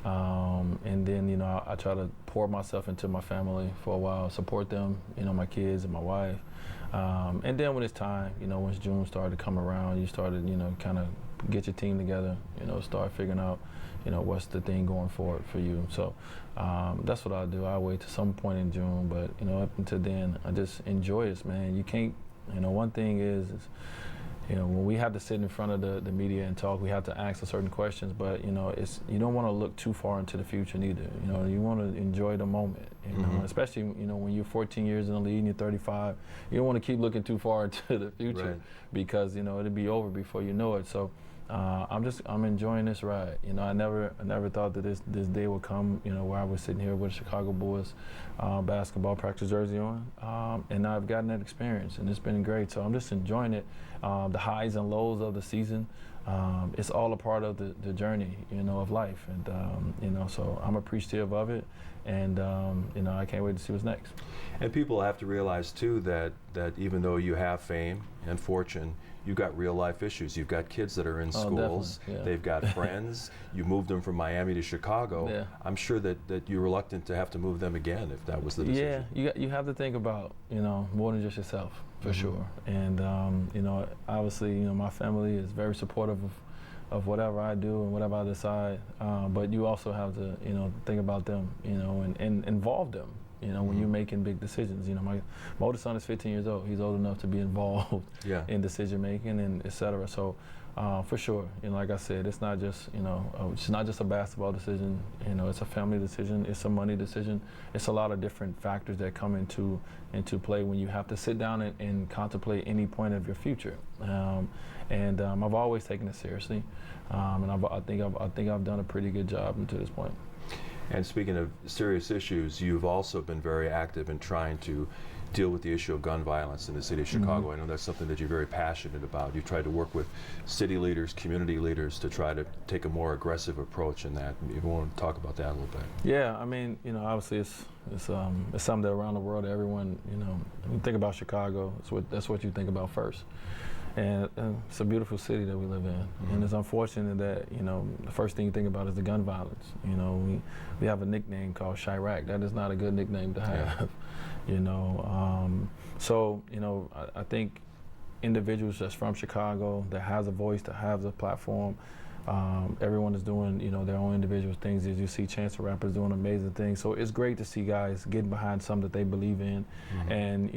And then, I try to pour myself into my family for a while, support them, my kids and my wife. And then when it's time, once June started to come around, you started, kind of get your team together, start figuring out, what's the thing going forward for you. So that's what I do. I wait to some point in June, but, up until then, I just enjoy this, man. You can't, one thing is when we have to sit in front of the media and talk, we have to ask certain questions, but you don't want to look too far into the future neither. You want to enjoy the moment, especially when you're 14 years in the league and you're 35. You don't want to keep looking too far into the future because it'll be over before you know it. So I'm enjoying this ride. I never thought that this day would come. Where I was sitting here with a Chicago Bulls basketball practice jersey on, and I've gotten that experience, and it's been great. So I'm just enjoying it. The highs and lows of the season, it's all a part of the journey, of life, and so I'm appreciative of it, and I can't wait to see what's next. And people have to realize too that even though you have fame and fortune, you've got real life issues. You've got kids that are in schools. Yeah. They've got friends. You moved them from Miami to Chicago. Yeah. I'm sure that you're reluctant to have to move them again if that was the decision. Yeah, you have to think about, more than just yourself, for sure. And, obviously, my family is very supportive of whatever I do and whatever I decide. But you also have to, think about them, and involve them. When you're making big decisions. My oldest son is 15 years old. He's old enough to be involved in decision making and et cetera. So for sure, like I said, it's not just a basketball decision. It's a family decision. It's a money decision. It's a lot of different factors that come into play when you have to sit down and contemplate any point of your future. I've always taken it seriously, and I think I've done a pretty good job until this point. And speaking of serious issues, you've also been very active in trying to deal with the issue of gun violence in the city of Chicago. I know that's something that you're very passionate about. You've tried to work with city leaders, community leaders to try to take a more aggressive approach in that. You want to talk about that a little bit? Yeah, I mean, obviously it's something that around the world, everyone, when you think about Chicago, that's what you think about first. And it's a beautiful city that we live in. And it's unfortunate that, the first thing you think about is the gun violence. We have a nickname called Chirac. That is not a good nickname to have, So, I think individuals that's from Chicago that has a voice, that has a platform, everyone is doing, their own individual things. As you see Chance the Rapper's doing amazing things. So it's great to see guys getting behind something that they believe in and,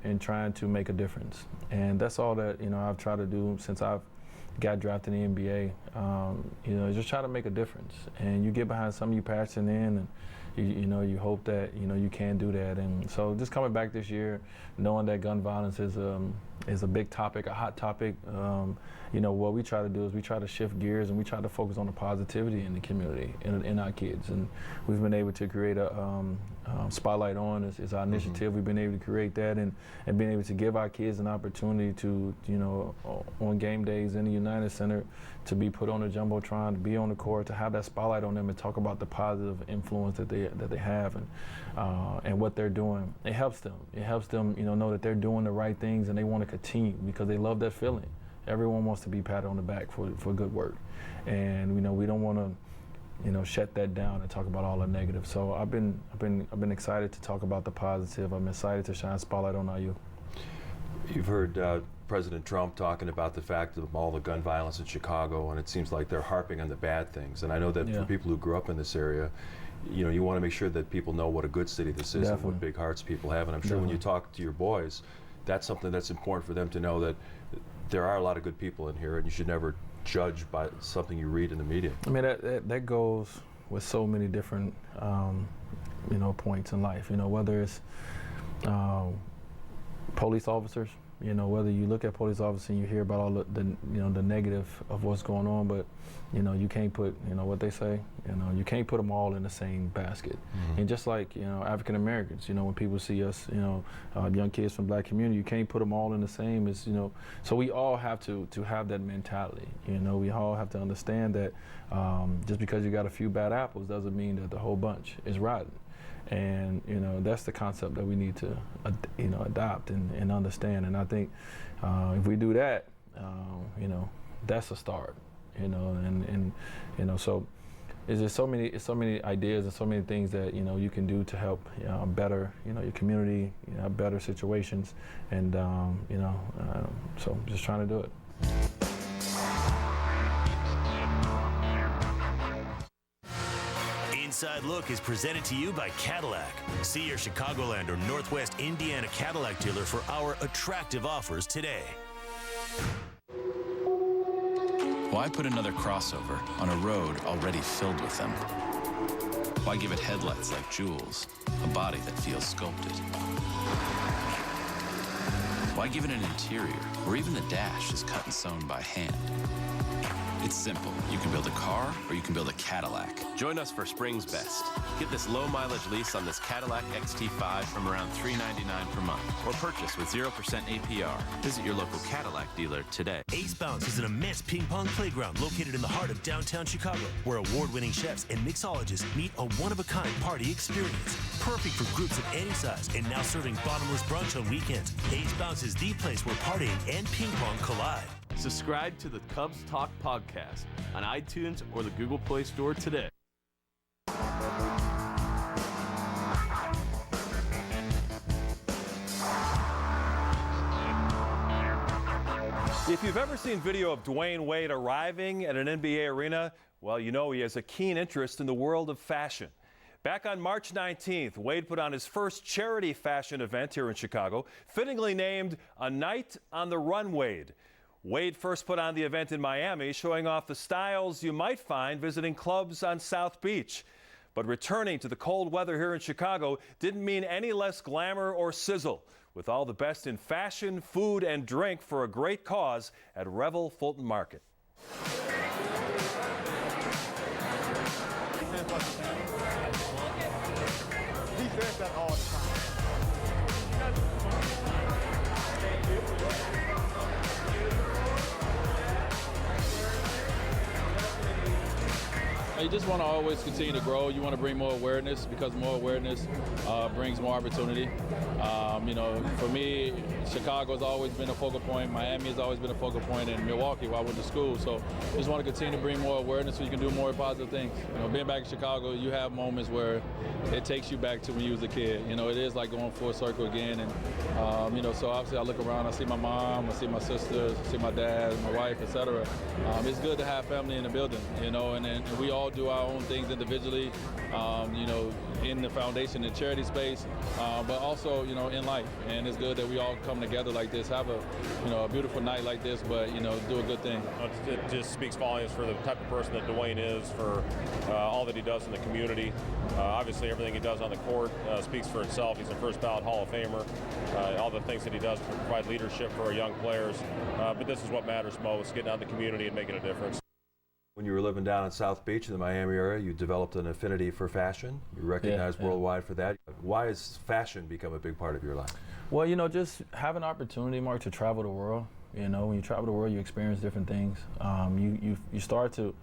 and trying to make a difference. And that's all that, I've tried to do since I've got drafted in the NBA, just try to make a difference. And you get behind something you're passionate in, and you hope that, you can do that. And so just coming back this year, knowing that gun violence is a big topic, a hot topic, what we try to do is we try to shift gears and we try to focus on the positivity in the community, in our kids. And we've been able to create a Spotlight On is our initiative. We've been able to create that and being able to give our kids an opportunity to, on game days in the United Center, to be put on the Jumbotron, to be on the court, to have that spotlight on them and talk about the positive influence that they have and what they're doing. It helps them. It helps them, know that they're doing the right things and they want to continue because they love that feeling. Everyone wants to be patted on the back for good work. And, we don't want to, shut that down and talk about all the negative. So I've been excited to talk about the positive. I'm excited to shine a spotlight on our youth. You've heard President Trump talking about the fact of all the gun violence in Chicago, and it seems like they're harping on the bad things. And I know that for people who grew up in this area, you want to make sure that people know what a good city this is and what big hearts people have. And I'm sure when you talk to your boys, that's something that's important for them to know, that there are a lot of good people in here, and you should never judge by something you read in the media. I mean, that goes with so many different, points in life. Whether it's police officers, whether you look at police officers and you hear about all the negative of what's going on, but you can't put, what they say, you can't put them all in the same basket. And just like, African Americans, when people see us, young kids from black community, you can't put them all in the same as, so we all have to have that mentality. We all have to understand that just because you got a few bad apples doesn't mean that the whole bunch is rotten. And that's the concept that we need to adopt and understand. And I think if we do that, that's a start. So it's just so many ideas and so many things that you can do to help better your community, better situations, and so just trying to do it. Inside Look is presented to you by Cadillac. See your Chicagoland or Northwest Indiana Cadillac dealer for our attractive offers today. Why put another crossover on a road already filled with them? Why give it headlights like jewels, a body that feels sculpted? Why give it an interior where even the dash is cut and sewn by hand? It's simple. You can build a car or you can build a Cadillac. Join us for Spring's Best. Get this low mileage lease on this Cadillac XT5 from around $399 per month, or purchase with 0% APR. Visit your local Cadillac dealer today. Ace Bounce is an immense ping pong playground located in the heart of downtown Chicago, where award-winning chefs and mixologists meet a one-of-a-kind party experience. Perfect for groups of any size, and now serving bottomless brunch on weekends. Ace Bounce is the place where partying and ping pong collide. Subscribe to the Cubs Talk podcast on iTunes or the Google Play Store today. If you've ever seen video of Dwayne Wade arriving at an NBA arena, well, you know he has a keen interest in the world of fashion. Back on March 19th, Wade put on his first charity fashion event here in Chicago, fittingly named A Night on the Run Wade. Wade first put on the event in Miami, showing off the styles you might find visiting clubs on South Beach. But returning to the cold weather here in Chicago didn't mean any less glamour or sizzle, with all the best in fashion, food, and drink for a great cause at Revel Fulton Market. He says that all the time. You just want to always continue to grow. You want to bring more awareness, because more awareness brings more opportunity. You know, for me, Chicago has always been a focal point. Miami has always been a focal point, and Milwaukee, where I went to school. So just want to continue to bring more awareness so you can do more positive things. You know, being back in Chicago, you have moments where it takes you back to when you was a kid. You know, it is like going full circle again. And, you know, so obviously I look around, I see my mom, I see my sisters, I see my dad, my wife, etc. It's good to have family in the building, you know, and we all do our own things individually, you know, in the foundation and charity space, but also, you know, in life. And it's good that we all come together like this, have a, you know, a beautiful night like this, but, you know, do a good thing. It just speaks volumes for the type of person that Dwayne is, for all that he does in the community. Obviously, everything he does on the court speaks for itself. He's a first ballot Hall of Famer. All the things that he does to provide leadership for our young players. But this is what matters most, getting out in the community and making a difference. When you were living down in South Beach in the Miami area, you developed an affinity for fashion. You're recognized worldwide for that. Why has fashion become a big part of your life? Well, you know, just have an opportunity, Mark, to travel the world. You know, when you travel the world, you experience different things. You start to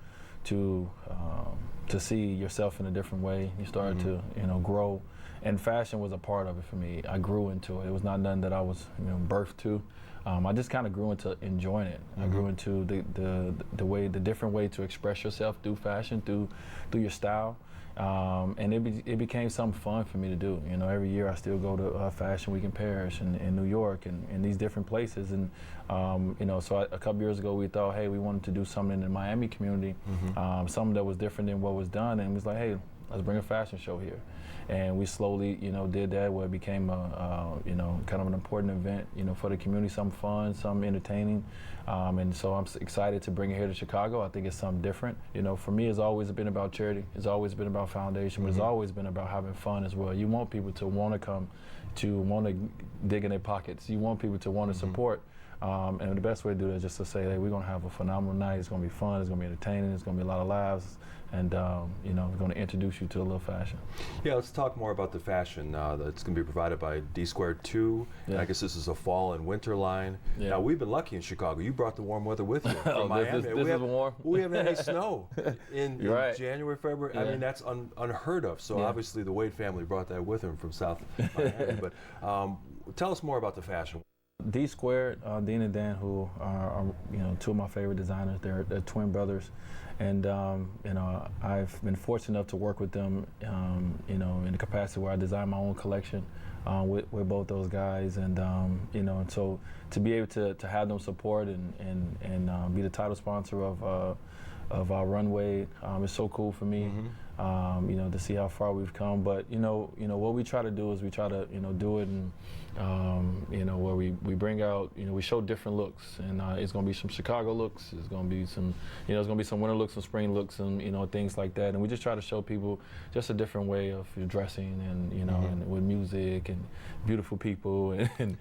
see yourself in a different way. You start to, you know, grow. And fashion was a part of it for me. I grew into it. It was not nothing that I was, you know, birthed to. I just kind of grew into enjoying it. I grew into the different way to express yourself through fashion, through your style, and it became something fun for me to do. You know, every year I still go to Fashion Week in Paris and in New York and these different places. And you know, so a couple years ago we thought, hey, we wanted to do something in the Miami community, something that was different than what was done, and it was like, hey, let's bring a fashion show here. And we slowly, you know, did that, where it became you know, kind of an important event, you know, for the community, something fun, something entertaining. And so I'm excited to bring it here to Chicago. I think it's something different. You know, for me, it's always been about charity. It's always been about foundation, but it's always been about having fun as well. You want people to want to come, to want to dig in their pockets. You want people to want to support. And the best way to do that is just to say, hey, we're going to have a phenomenal night. It's going to be fun. It's going to be entertaining. It's going to be a lot of laughs. And, you know, we're going to introduce you to a little fashion. Yeah, let's talk more about the fashion that's going to be provided by D2. Yeah. I guess this is a fall and winter line. Yeah. Now, we've been lucky in Chicago. You brought the warm weather with you from Miami. This is warm. We haven't had any snow in January, February. I mean, that's unheard of. So obviously the Wade family brought that with them from South Miami. But tell us more about the fashion. D2, Dean and Dan, who are you know, two of my favorite designers. They're twin brothers, and you know, I've been fortunate enough to work with them, you know, in the capacity where I design my own collection with both those guys, and you know, and so to be able to have them support and be the title sponsor of our runway is so cool for me. You know, to see how far we've come. But you know, what we try to do is we try to, you know, do it and you know, where we bring out, you know, we show different looks, and it's going to be some Chicago looks, it's going to be some, you know, it's going to be some winter looks, some spring looks, and you know, things like that. And we just try to show people just a different way of dressing, and you know, and with music and beautiful people and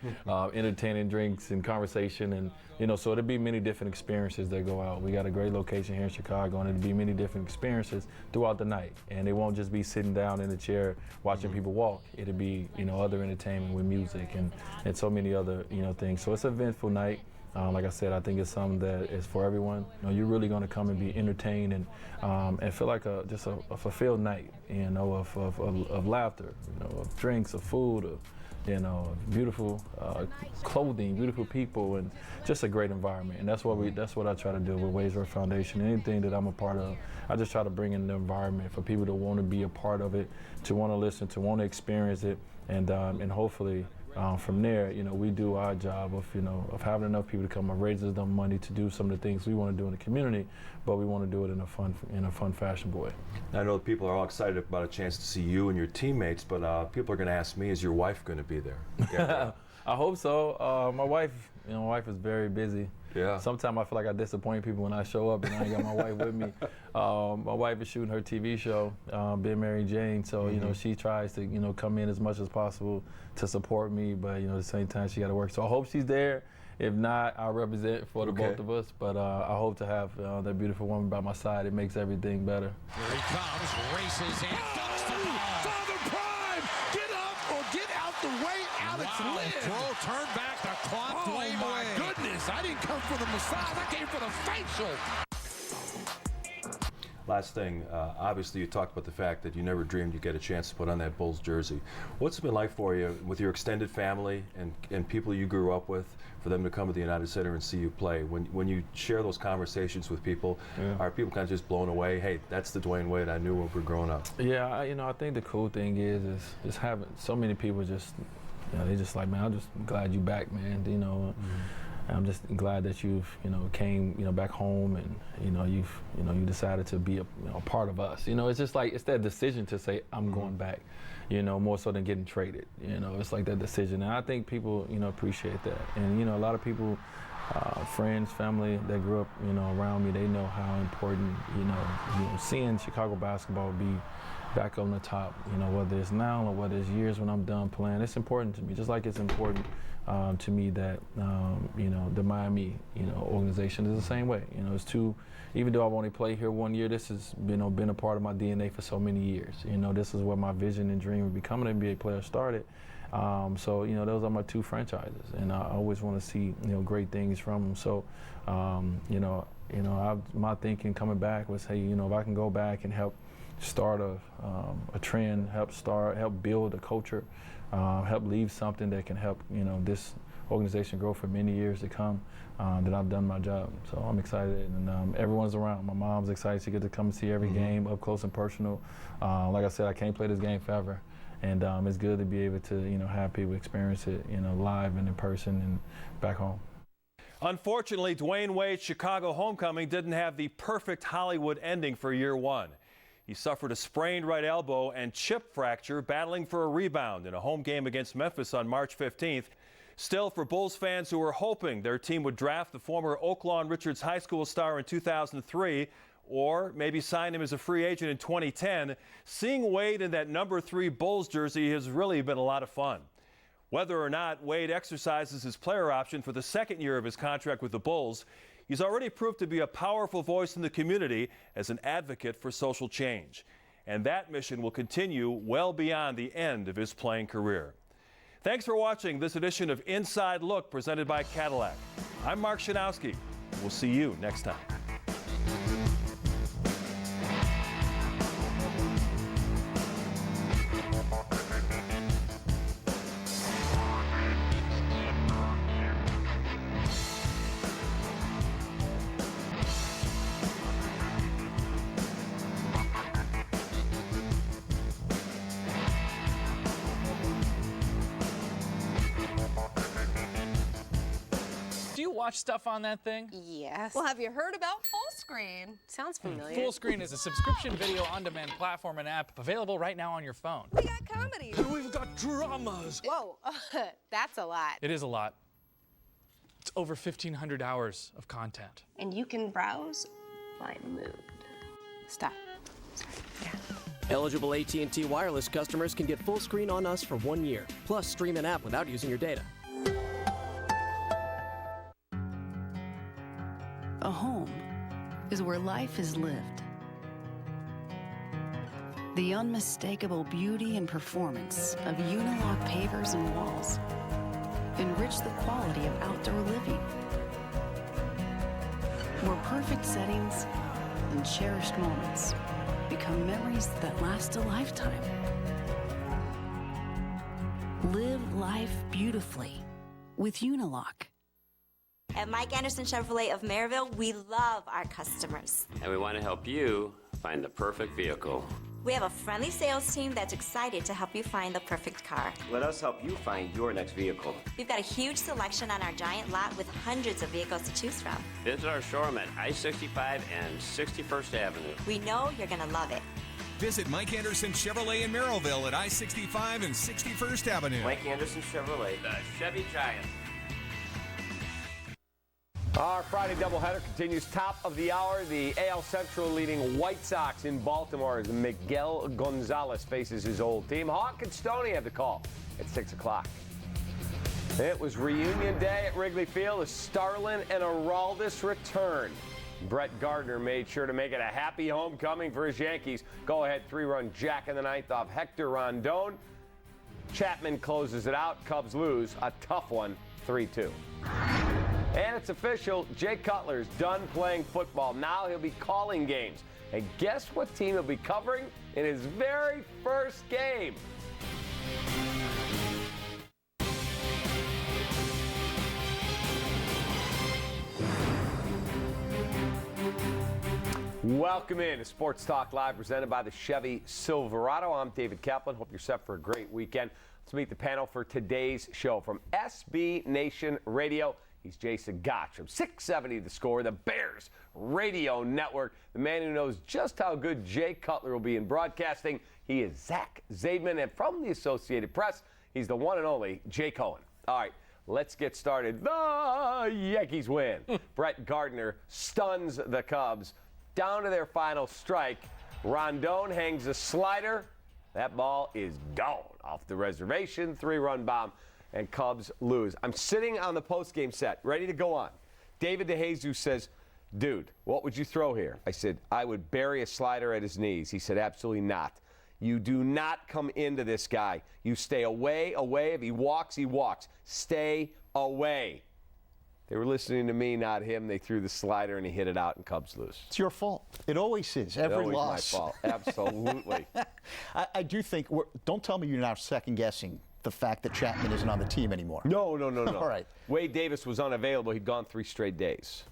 entertaining drinks and conversation, and you know, so it'll be many different experiences that go out. We got a great location here in Chicago, and it'll be many different experiences throughout the night. And it won't just be sitting down in a chair watching people walk. It'll be, you know, other entertainment with music and so many other, you know, things. So it's an eventful night. Like I said, I think it's something that is for everyone. You know, you're really going to come and be entertained and feel like just a fulfilled night, you know, of laughter, you know, of drinks, of food, of You know, beautiful clothing, beautiful people, and just a great environment. And that's what I try to do with Wadesworth Foundation. Anything that I'm a part of, I just try to bring in the environment for people to want to be a part of it, to want to listen, to want to experience it, and hopefully from there, you know, we do our job of having enough people to come and raise us them money to do some of the things we want to do in the community, but we want to do it in a fun fashion way. I know people are all excited about a chance to see you and your teammates, but people are going to ask me, is your wife going to be there? Yeah. I hope so. My wife is very busy. Yeah. Sometimes I feel like I disappoint people when I show up and I ain't got my wife with me. My wife is shooting her TV show, Being Mary Jane, so you know she tries to come in as much as possible to support me, but at the same time she got to work. So I hope she's there. If not, I'll represent for the both of us. But I hope to have that beautiful woman by my side. It makes everything better. Here he comes, races in, dunks the ball. Father Prime, get up or get out the way, Alex Lynn. Crow, turn back the clock. Oh my goodness, I didn't come for the massage, I came for the facial. Last thing, obviously you talked about the fact that you never dreamed you'd get a chance to put on that Bulls jersey. What's it been like for you with your extended family and people you grew up with, for them to come to the United Center and see you play? When you share those conversations with people, are people kind of just blown away? Hey, that's the Dwayne Wade I knew when we were growing up. Yeah, I think the cool thing is having so many people just, they just like, man, I'm just glad you back, man. I'm just glad that you've came back home, and you decided to be a part of us. It's just like, it's that decision to say I'm going back, more so than getting traded. It's like that decision, and I think people appreciate that. And a lot of people, friends, family that grew up around me, they know how important seeing Chicago basketball be back on the top, whether it's now or whether it's years when I'm done playing. It's important to me, just like it's important to me that the Miami organization is the same way. It's two. Even though I've only played here 1 year, this has been a part of my DNA for so many years. This is where my vision and dream of becoming an NBA player started. So those are my two franchises, and I always want to see great things from them. So my thinking coming back was, hey, if I can go back and help start a trend, help build a culture, help leave something that can help this organization grow for many years to come, then I've done my job. So I'm excited, and everyone's around. My mom's excited. She gets to come and see every game up close and personal. Like I said, I can't play this game forever, and it's good to be able to have people experience it live and in person and back home. Unfortunately, Dwayne Wade's Chicago homecoming didn't have the perfect Hollywood ending for year one. He suffered a sprained right elbow and chip fracture, battling for a rebound in a home game against Memphis on March 15th. Still, for Bulls fans who were hoping their team would draft the former Oak Lawn Richards High School star in 2003, or maybe sign him as a free agent in 2010, seeing Wade in that number 3 Bulls jersey has really been a lot of fun. Whether or not Wade exercises his player option for the second year of his contract with the Bulls, he's already proved to be a powerful voice in the community as an advocate for social change. And that mission will continue well beyond the end of his playing career. Thanks for watching this edition of Inside Look presented by Cadillac. I'm Mark Shanowski. We'll see you next time. Watch stuff on that thing? Yes. Well, have you heard about Full Screen? Sounds familiar. Full Screen is a subscription video on-demand platform and app available right now on your phone. We got comedy. And we've got dramas. Whoa, that's a lot. It is a lot. It's over 1,500 hours of content. And you can browse by mood. Stop. Sorry. Yeah. Eligible AT&T wireless customers can get Full Screen on us for 1 year, plus stream an app without using your data. A home is where life is lived. The unmistakable beauty and performance of Unilock pavers and walls enrich the quality of outdoor living, where perfect settings and cherished moments become memories that last a lifetime. Live life beautifully with Unilock. At Mike Anderson Chevrolet of Maryville, we love our customers. And we want to help you find the perfect vehicle. We have a friendly sales team that's excited to help you find the perfect car. Let us help you find your next vehicle. We've got a huge selection on our giant lot with hundreds of vehicles to choose from. Visit our showroom at I-65 and 61st Avenue. We know you're going to love it. Visit Mike Anderson Chevrolet in Merrillville at I-65 and 61st Avenue. Mike Anderson Chevrolet, the Chevy Giant. Our Friday doubleheader continues. Top of the hour, the AL Central leading White Sox in Baltimore as Miguel Gonzalez faces his old team. Hawk and Stoney have the call at 6 o'clock. It was reunion day at Wrigley Field as Starlin and Aroldis returned. Brett Gardner made sure to make it a happy homecoming for his Yankees. Go-ahead 3-run jack in the ninth off Hector Rondon. Chapman closes it out. Cubs lose a tough one, 3-2. And it's official, Jay Cutler's done playing football. Now he'll be calling games. And guess what team he'll be covering in his very first game? Welcome in to Sports Talk Live, presented by the Chevy Silverado. I'm David Kaplan. Hope you're set for a great weekend. Let's meet the panel for today's show. From SB Nation Radio, he's Jason Gotch. From 670 The Score, the Bears Radio Network, the man who knows just how good Jay Cutler will be in broadcasting. He is Zach Zaidman. And from the Associated Press, he's the one and only Jay Cohen. All right, let's get started. The Yankees win. Brett Gardner stuns the Cubs down to their final strike. Rondon hangs a slider. That ball is gone off the reservation. 3-run bomb, and Cubs lose. I'm sitting on the postgame set, ready to go on. David DeJesus says, dude, what would you throw here? I said, I would bury a slider at his knees. He said, absolutely not. You do not come into this guy. You stay away. If he walks, he walks. Stay away. They were listening to me, not him. They threw the slider, and he hit it out, and Cubs lose. It's your fault. It always is. Every loss. My fault. Absolutely. I do think, don't tell me you're now second-guessing the fact that Chapman isn't on the team anymore. No. All right. Wade Davis was unavailable. He'd gone 3 straight days.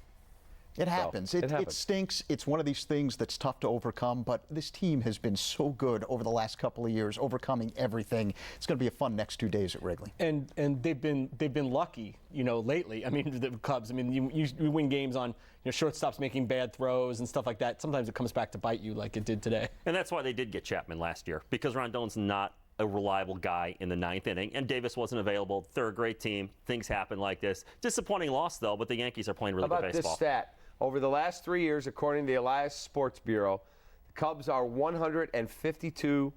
It happens. It stinks. It's one of these things that's tough to overcome, but this team has been so good over the last couple of years, overcoming everything. It's going to be a fun next 2 days at Wrigley. And they've been lucky, lately. I mean, the Cubs. I mean, you win games on shortstops making bad throws and stuff like that. Sometimes it comes back to bite you, like it did today. And that's why they did get Chapman last year, because Rondon's not a reliable guy in the 9th inning, and Davis wasn't available. They're a great team. Things happen like this. Disappointing loss, though, but the Yankees are playing really good baseball. How about this stat? Over the last 3 years, according to the Elias Sports Bureau, the Cubs are 152-0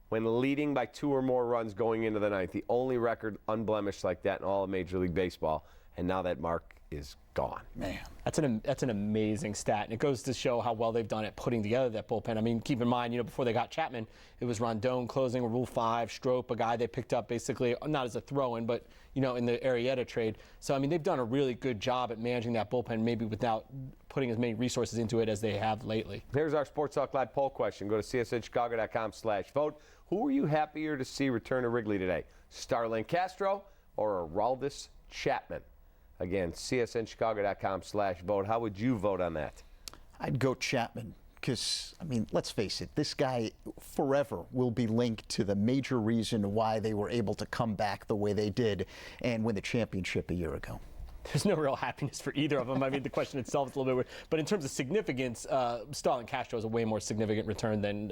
when leading by 2 or more runs going into the 9th. The only record unblemished like that in all of Major League Baseball. And now that mark is gone. Man, that's an amazing stat, and it goes to show how well they've done at putting together that bullpen. I mean, keep in mind, before they got Chapman, it was Rondon closing, Rule 5, Strope, a guy they picked up basically not as a throw-in, but in the Arrieta trade. So I mean, they've done a really good job at managing that bullpen, maybe without putting as many resources into it as they have lately. Here's our Sports Talk Live poll question. Go to csnchicago.com/vote. Who are you happier to see return to Wrigley today, Starlin Castro or Aroldis Chapman? Again, csnchicago.com/vote. How would you vote on that? I'd go Chapman because, I mean, let's face it, this guy forever will be linked to the major reason why they were able to come back the way they did and win the championship a year ago. There's no real happiness for either of them. I mean, the question itself is a little bit weird. But in terms of significance, Starlin Castro is a way more significant return than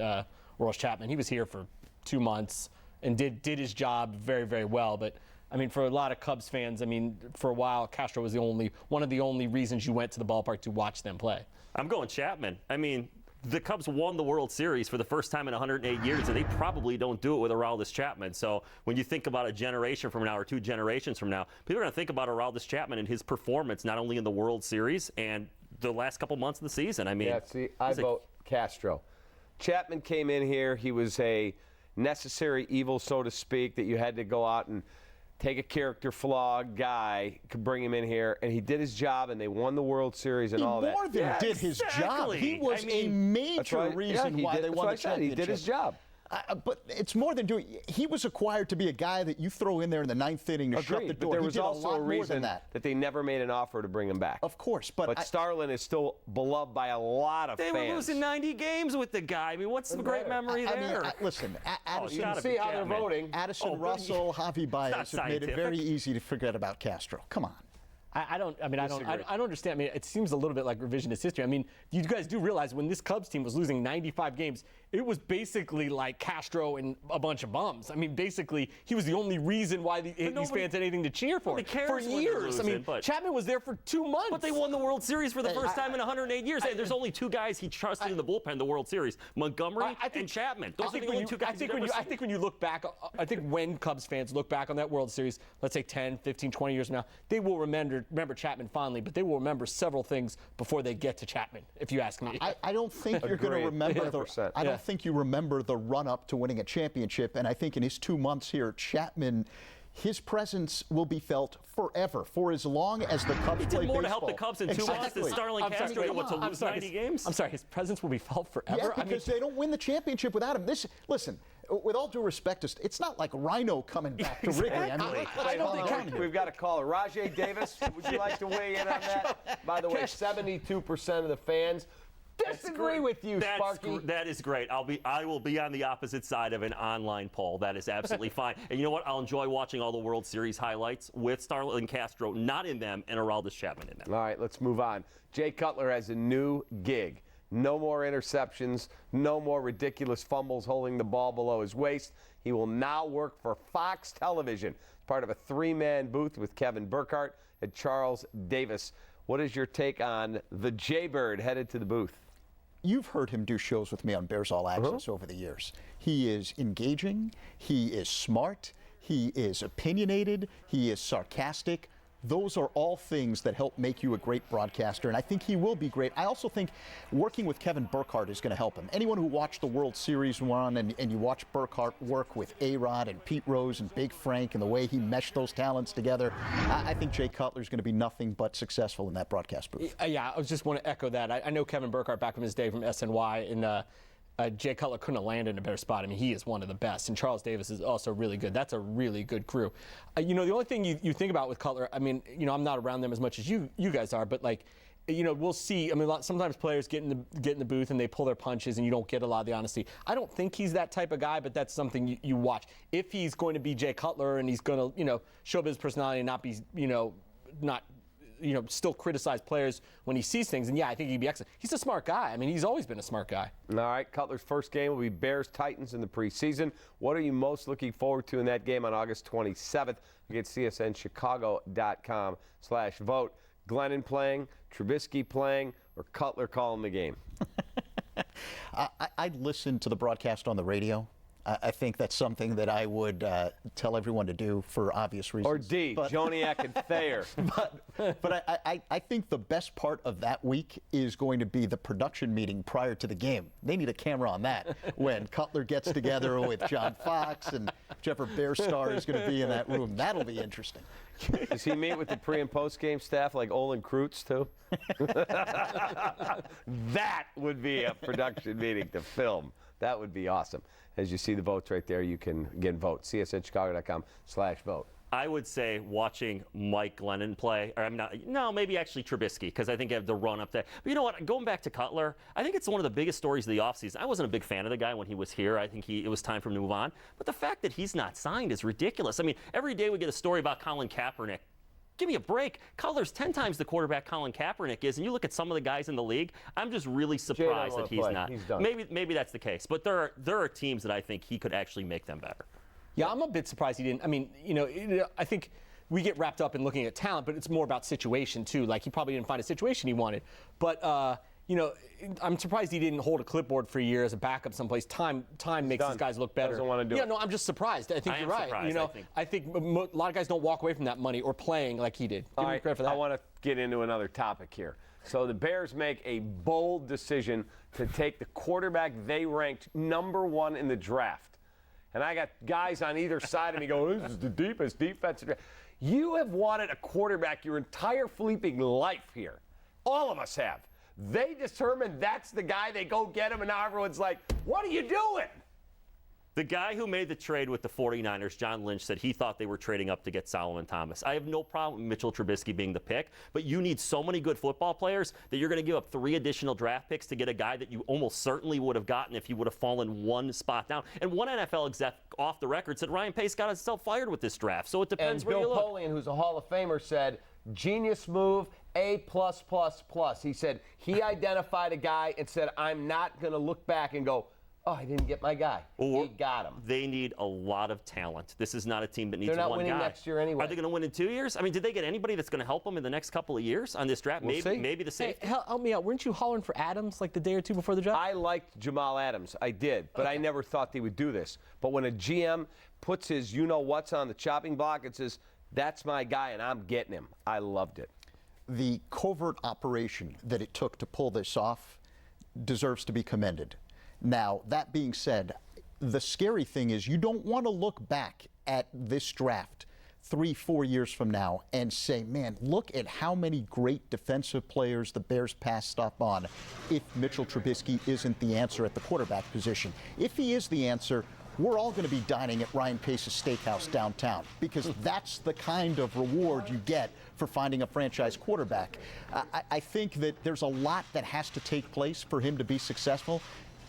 Aroldis Chapman. He was here for 2 months and did his job very, very well. But I mean, for a lot of Cubs fans, I mean, for a while, Castro was one of the only reasons you went to the ballpark to watch them play. I'm going Chapman. I mean, the Cubs won the World Series for the first time in 108 years, and they probably don't do it with Aroldis Chapman. So when you think about a generation from now or 2 generations from now, people are going to think about Aroldis Chapman and his performance, not only in the World Series and the last couple months of the season. I mean, yeah, see, I vote Castro. Chapman came in here. He was a necessary evil, so to speak, that you had to go out and take a character flaw guy, could bring him in here, and he did his job, and they won the World Series and all that. He more than did his job. He was a major reason why they won the championship. He did his job. But it's more than doing. He was acquired to be a guy that you throw in there in the 9th inning to shut the door. But there He was did also a lot a more than reason that. they never made an offer to bring him back. Of course, but Starlin is still beloved by a lot of They fans. were losing 90 games with the guy. I mean, what's the great memory there? Listen, Addison, you can see how they're voting. Addison Russell, Javi Baez have made it very easy to forget about Castro. Come on. I don't understand. I mean, it seems a little bit like revisionist history. I mean, you guys do realize when this Cubs team was losing 95 games, it was basically like Castro and a bunch of bums. I mean, basically, he was the only reason why these fans had anything to cheer for. For years. I mean, Chapman was there for 2 months. But they won the World Series for the first time in 108 years. There's only two guys he trusted in the bullpen, the World Series: Montgomery and Chapman. Those are the only two guys. I think when you look back, I think when Cubs fans look back on that World Series, let's say 10, 15, 20 years from now, they will remember Chapman fondly, but they will remember several things before they get to Chapman, if you ask me. I don't think you're going to remember I don't think you remember the run-up to winning a championship, and I think in his 2 months here, Chapman, his presence will be felt forever, for as long as the Cubs play baseball. He did more to help the Cubs in 2 months than Starlin Castro did to lose 90 games? I'm sorry, his presence will be felt forever? Yeah, because they don't win the championship without him. Listen, with all due respect, it's not like Rhino coming back to Wrigley. I mean, I don't think we've got a caller. Rajay Davis, would you like to weigh in on that? By the way, 72% of the fans disagree with you, Sparky. That is great. I will be on the opposite side of an online poll. That is absolutely fine. And you know what? I'll enjoy watching all the World Series highlights with Starlin Castro not in them and Aroldis Chapman in them. All right, let's move on. Jay Cutler has a new gig. No more interceptions, no more ridiculous fumbles holding the ball below his waist. He will now work for Fox Television, part of a three-man booth with Kevin Burkhardt and Charles Davis. What is your take on the Jaybird headed to the booth? You've heard him do shows with me on Bears All Access over the years. He is engaging, he is smart, he is opinionated, he is sarcastic. Those are all things that help make you a great broadcaster, and I think he will be great. I also think working with Kevin Burkhardt is going to help him. Anyone who watched the World Series run and you watch Burkhardt work with A-Rod and Pete Rose and Big Frank and the way he meshed those talents together, I think Jay Cutler is going to be nothing but successful in that broadcast booth. Yeah, I just want to echo that. I know Kevin Burkhardt back from his day from SNY, and Jay Cutler couldn't have landed in a better spot. I mean, he is one of the best, and Charles Davis is also really good. That's a really good crew. The only thing you think about with Cutler, I mean, I'm not around them as much as you guys are, but we'll see. I mean, sometimes players get in the booth and they pull their punches, and you don't get a lot of the honesty. I don't think he's that type of guy, but that's something you watch. If he's going to be Jay Cutler and he's going to, show up his personality and not be, still criticize players when he sees things. And yeah, I think he'd be excellent. He's a smart guy. I mean, he's always been a smart guy. All right, Cutler's first game will be Bears-Titans in the preseason. What are you most looking forward to in that game on August 27th? Against CSNChicago.com/vote. Glennon playing, Trubisky playing, or Cutler calling the game? I'd listen to the broadcast on the radio. I think that's something that I would tell everyone to do for obvious reasons. Or D, Joniak and Thayer. But I think the best part of that week is going to be the production meeting prior to the game. They need a camera on that when Cutler gets together with John Fox and whichever Bear star is going to be in that room. That'll be interesting. Does he meet with the pre- and post-game staff like Olin Kreutz, too? That would be a production meeting to film. That would be awesome. As you see the votes right there, you can, again, vote. CSNChicago.com/vote. I would say watching Mike Glennon play, or maybe actually Trubisky, because I think I have the run up there. But you know what? Going back to Cutler, I think it's one of the biggest stories of the offseason. I wasn't a big fan of the guy when he was here. I think it was time for him to move on. But the fact that he's not signed is ridiculous. I mean, every day we get a story about Colin Kaepernick. Give me a break. Cutler's 10 times the quarterback Colin Kaepernick is, and you look at some of the guys in the league, I'm just really surprised that he's not. He's done. Maybe that's the case. But there are teams that I think he could actually make them better. Yeah, I'm a bit surprised he didn't. I mean, I think we get wrapped up in looking at talent, but it's more about situation, too. Like, he probably didn't find a situation he wanted. But, I'm surprised he didn't hold a clipboard for a year as a backup someplace. Time makes these guys look better. Doesn't want to do it. Yeah, no, I'm just surprised. I think you're right. I think a lot of guys don't walk away from that money or playing like he did. Give him credit for that. I want to get into another topic here. So the Bears make a bold decision to take the quarterback they ranked #1 in the draft. And I got guys on either side of me going, this is the deepest defense. You have wanted a quarterback your entire fleeping life here. All of us have. They determined that's the guy. They go get him, and now everyone's like, what are you doing? The guy who made the trade with the 49ers, John Lynch, said he thought they were trading up to get Solomon Thomas. I have no problem with Mitchell Trubisky being the pick, but you need so many good football players that you're going to give up 3 additional draft picks to get a guy that you almost certainly would have gotten if you would have fallen one spot down. And one NFL exec off the record said Ryan Pace got himself fired with this draft, so it depends where you look. And Bill Polian, who's a Hall of Famer, said, genius move, A++++. He said he identified a guy and said, I'm not going to look back and go, oh, I didn't get my guy. He got him. They need a lot of talent. This is not a team that needs They're not one guy. winning next year anyway. Are they going to win in 2 years? I mean, did they get anybody that's going to help them in the next couple of years on this draft? We'll see. Maybe the safety. Hey, help me out. Weren't you hollering for Adams like the day or two before the draft? I liked Jamal Adams. I did, but I never thought they would do this. But when a GM puts his you-know-what's on the chopping block and says, that's my guy and I'm getting him, I loved it. The covert operation that it took to pull this off deserves to be commended. Now, that being said, the scary thing is you don't want to look back at this draft 3-4 years from now and say, man, look at how many great defensive players the Bears passed up on if Mitchell Trubisky isn't the answer at the quarterback position. If he is the answer, we're all going to be dining at Ryan Pace's steakhouse downtown because that's the kind of reward you get for finding a franchise quarterback. I think that there's a lot that has to take place for him to be successful.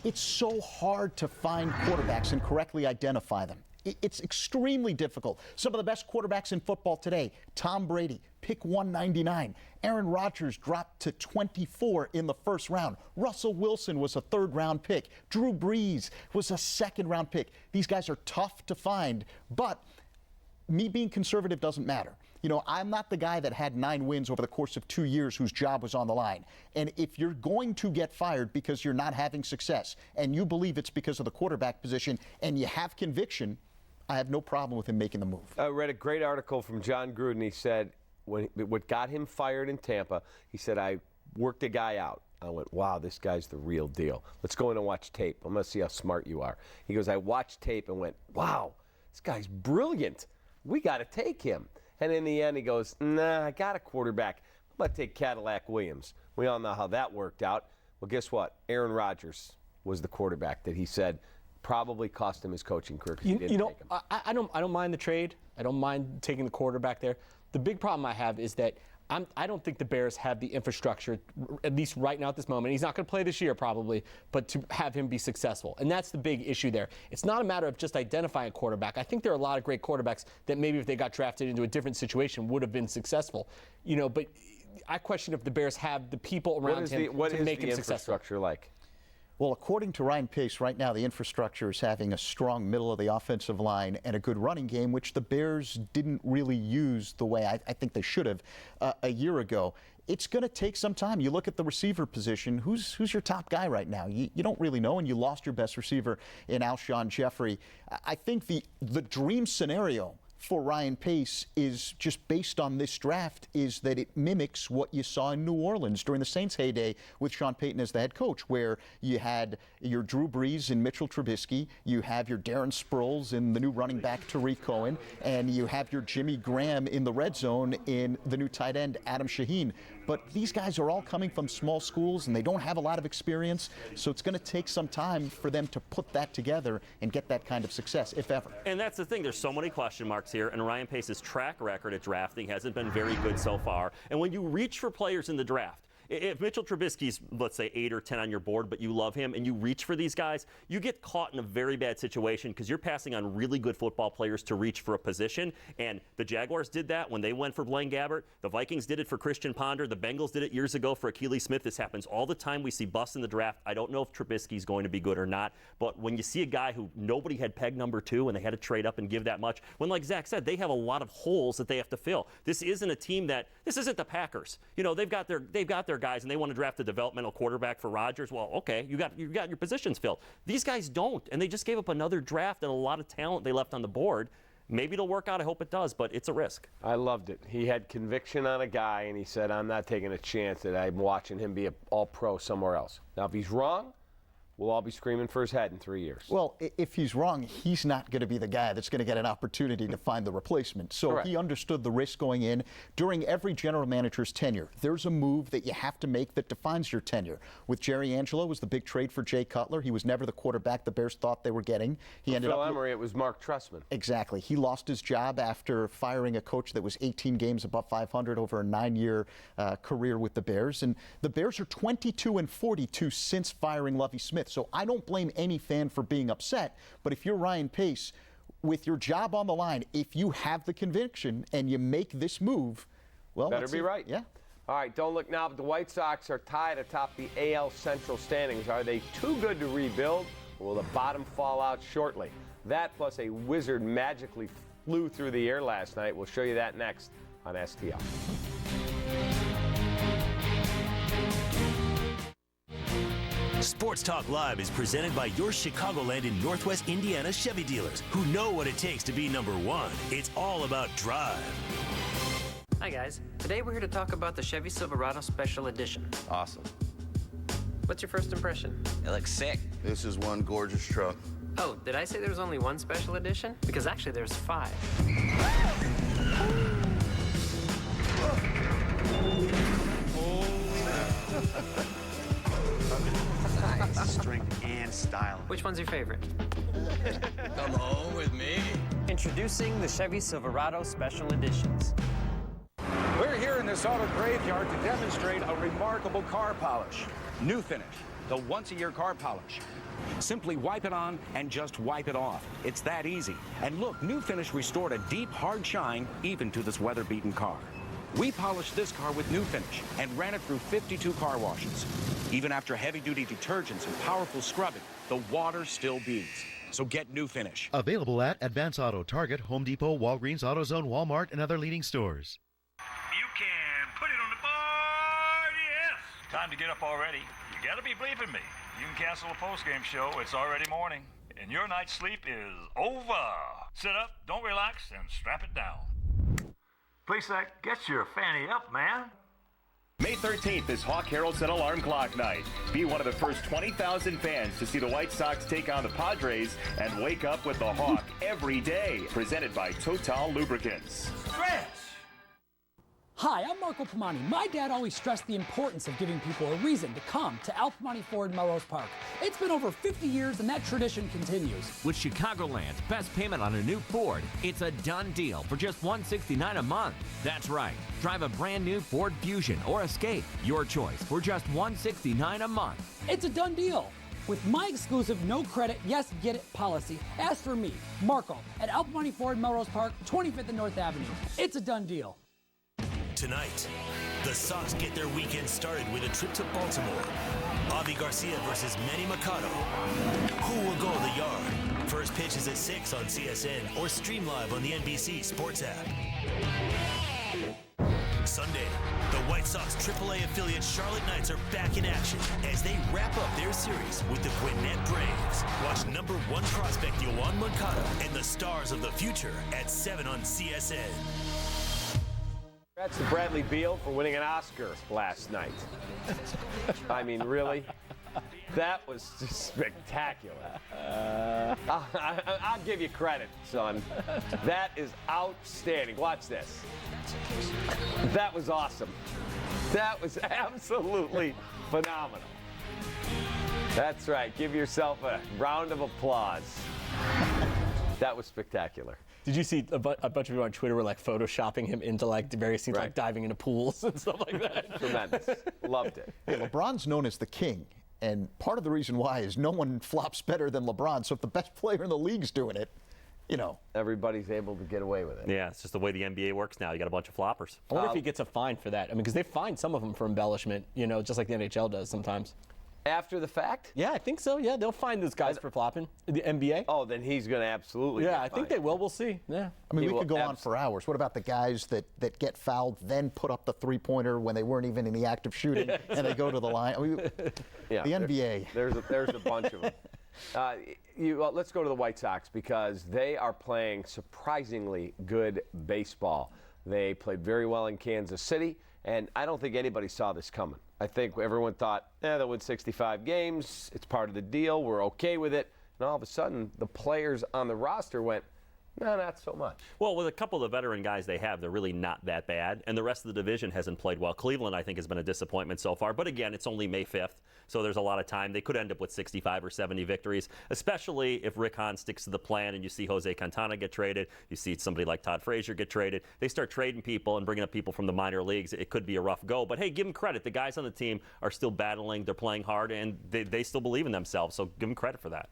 It's so hard to find quarterbacks and correctly identify them. It's extremely difficult. Some of the best quarterbacks in football today, Tom Brady, pick 199. Aaron Rodgers dropped to 24 in the first round. Russell Wilson was a third-round pick. Drew Brees was a second-round pick. These guys are tough to find, but me being conservative doesn't matter. You know, I'm not the guy that had 9 wins over the course of 2 years whose job was on the line. And if you're going to get fired because you're not having success and you believe it's because of the quarterback position and you have conviction, I have no problem with him making the move. I read a great article from John Gruden. He said what got him fired in Tampa, he said, I worked a guy out. I went, wow, this guy's the real deal. Let's go in and watch tape. I'm going to see how smart you are. He goes, I watched tape and went, wow, this guy's brilliant. We got to take him. And in the end, he goes, nah, I got a quarterback. I'm going to take Cadillac Williams. We all know how that worked out. Well, guess what? Aaron Rodgers was the quarterback that he said probably cost him his coaching career because he didn't take him. I don't mind the trade. I don't mind taking the quarterback there. The big problem I have is that I don't think the Bears have the infrastructure, at least right now at this moment. He's not going to play this year probably, but to have him be successful. And that's the big issue there. It's not a matter of just identifying a quarterback. I think there are a lot of great quarterbacks that maybe if they got drafted into a different situation would have been successful. You know, but I question if the Bears have the people around him to make him successful. What is the infrastructure like? Well, according to Ryan Pace, right now the infrastructure is having a strong middle of the offensive line and a good running game, which the Bears didn't really use the way I think they should have a year ago. It's going to take some time. You look at the receiver position. Who's your top guy right now? You don't really know, and you lost your best receiver in Alshon Jeffrey. I think the dream scenario for Ryan Pace is just based on this draft is that it mimics what you saw in New Orleans during the Saints' heyday with Sean Payton as the head coach, where you had your Drew Brees and Mitchell Trubisky, you have your Darren Sproles and the new running back Tariq Cohen, and you have your Jimmy Graham in the red zone in the new tight end Adam Shaheen. But these guys are all coming from small schools and they don't have a lot of experience, so it's going to take some time for them to put that together and get that kind of success, if ever. And that's the thing. There's so many question marks here, and Ryan Pace's track record at drafting hasn't been very good so far. And when you reach for players in the draft, if Mitchell Trubisky's, let's say, 8 or 10 on your board, but you love him and you reach for these guys, you get caught in a very bad situation because you're passing on really good football players to reach for a position. And the Jaguars did that when they went for Blaine Gabbert. The Vikings did it for Christian Ponder. The Bengals did it years ago for Akili Smith. This happens all the time. We see busts in the draft. I don't know if Trubisky's going to be good or not, but when you see a guy who nobody had pegged number 2 and they had to trade up and give that much, when, like Zach said, they have a lot of holes that they have to fill. This isn't a team this isn't the Packers. You know, they've got their guys and they want to draft a developmental quarterback for Rodgers. Well, okay, you got your positions filled. These guys don't, and they just gave up another draft and a lot of talent they left on the board. Maybe it'll work out. I hope it does, but it's a risk. I loved it. He had conviction on a guy, and he said, I'm not taking a chance that I'm watching him be an all-pro somewhere else. Now, if he's wrong, we'll all be screaming for his head in 3 years. Well, if he's wrong, he's not going to be the guy that's going to get an opportunity to find the replacement. So Correct. he understood the risk going in. During every general manager's tenure, there's a move that you have to make that defines your tenure. With Jerry Angelo was the big trade for Jay Cutler. He was never the quarterback the Bears thought they were getting. He ended Phil up. Emery, it was Mark Trestman. Exactly. He lost his job after firing a coach that was 18 games above 500 over a 9-year career with the Bears. And the Bears are 22-42 since firing Lovie Smith. So I don't blame any fan for being upset. But if you're Ryan Pace, with your job on the line, if you have the conviction and you make this move, well, better be right. Yeah. All right, don't look now, but the White Sox are tied atop the AL Central standings. Are they too good to rebuild, or will the bottom fall out shortly? That plus a wizard magically flew through the air last night. We'll show you that next on STL. Sports Talk Live is presented by your Chicagoland and Northwest Indiana Chevy dealers who know what it takes to be number one. It's all about drive. Hi guys, today we're here to talk about the Chevy Silverado Special Edition. Awesome. What's your first impression? It looks sick. This is one gorgeous truck. Oh, did I say there was only one special edition? Because actually there's 5. Nice. Strength and style. Which one's your favorite? Come home with me. Introducing the Chevy Silverado Special Editions. We're here in this auto graveyard to demonstrate a remarkable car polish. New Finish, the once-a-year car polish. Simply wipe it on and just wipe it off. It's that easy. And look, New Finish restored a deep, hard shine even to this weather-beaten car. We polished this car with New Finish and ran it through 52 car washes. Even after heavy-duty detergents and powerful scrubbing, the water still beads. So get New Finish. Available at Advance Auto, Target, Home Depot, Walgreens, AutoZone, Walmart, and other leading stores. You can put it on the board, yes! Time to get up already. You gotta be bleeping me. You can cancel a postgame show. It's already morning. And your night's sleep is over. Sit up, don't relax, and strap it down. Place that gets your fanny up, man. May 13th is Hawk Herald's and Alarm Clock Night. Be one of the first 20,000 fans to see the White Sox take on the Padres and wake up with the Hawk every day. Presented by Total Lubricants. Stretch! Hi, I'm Marco Pamani. My dad always stressed the importance of giving people a reason to come to Al Pamani Ford Melrose Park. It's been over 50 years and that tradition continues. With Chicagoland's best payment on a new Ford, it's a done deal for just $169 a month. That's right. Drive a brand new Ford Fusion or Escape, your choice, for just $169 a month. It's a done deal. With my exclusive no credit, yes, get it policy, ask for me, Marco, at Al Pamani Ford Melrose Park, 25th and North Avenue. It's a done deal. Tonight, the Sox get their weekend started with a trip to Baltimore. Avi Garcia versus Manny Machado. Who will go the yard? First pitch is at 6 on CSN or stream live on the NBC Sports app. Sunday, the White Sox AAA affiliate Charlotte Knights are back in action as they wrap up their series with the Gwinnett Braves. Watch number 1 prospect Yoan Moncada and the stars of the future at 7 on CSN. Congrats to Bradley Beal for winning an Oscar last night. I mean, really? That was just spectacular. I'll give you credit, son. That is outstanding. Watch this. That was awesome. That was absolutely phenomenal. That's right. Give yourself a round of applause. That was spectacular. Did you see a bunch of people on Twitter were like photoshopping him into like the various scenes, like diving into pools and stuff like that? Tremendous. Loved it. Hey, LeBron's known as the king, and part of the reason why is no one flops better than LeBron. So if the best player in the league's doing it, you know, everybody's able to get away with it. Yeah, it's just the way the NBA works now. You got a bunch of floppers. I wonder if he gets a fine for that. I mean, because they fine some of them for embellishment, you know, just like the NHL does sometimes. After the fact? Yeah, I think so. Yeah, they'll find those guys for flopping. The NBA. Oh, then he's going to absolutely. Yeah, I think they will. We'll see. Yeah. I mean, we could go on for hours. What about the guys that get fouled, then put up the three-pointer when they weren't even in the act of shooting, and they go to the line? I mean, yeah, the NBA. There's a bunch of them. Let's go to the White Sox because they are playing surprisingly good baseball. They played very well in Kansas City, and I don't think anybody saw this coming. I think everyone thought, they'll win 65 games. It's part of the deal. We're okay with it. And all of a sudden, the players on the roster went, no, not so much. Well, with a couple of the veteran guys they have, they're really not that bad. And the rest of the division hasn't played well. Cleveland, I think, has been a disappointment so far. But again, it's only May 5th, so there's a lot of time. They could end up with 65 or 70 victories, especially if Rick Hahn sticks to the plan and you see Jose Quintana get traded. You see somebody like Todd Frazier get traded. They start trading people and bringing up people from the minor leagues. It could be a rough go. But, hey, give them credit. The guys on the team are still battling. They're playing hard, and they still believe in themselves. So give them credit for that.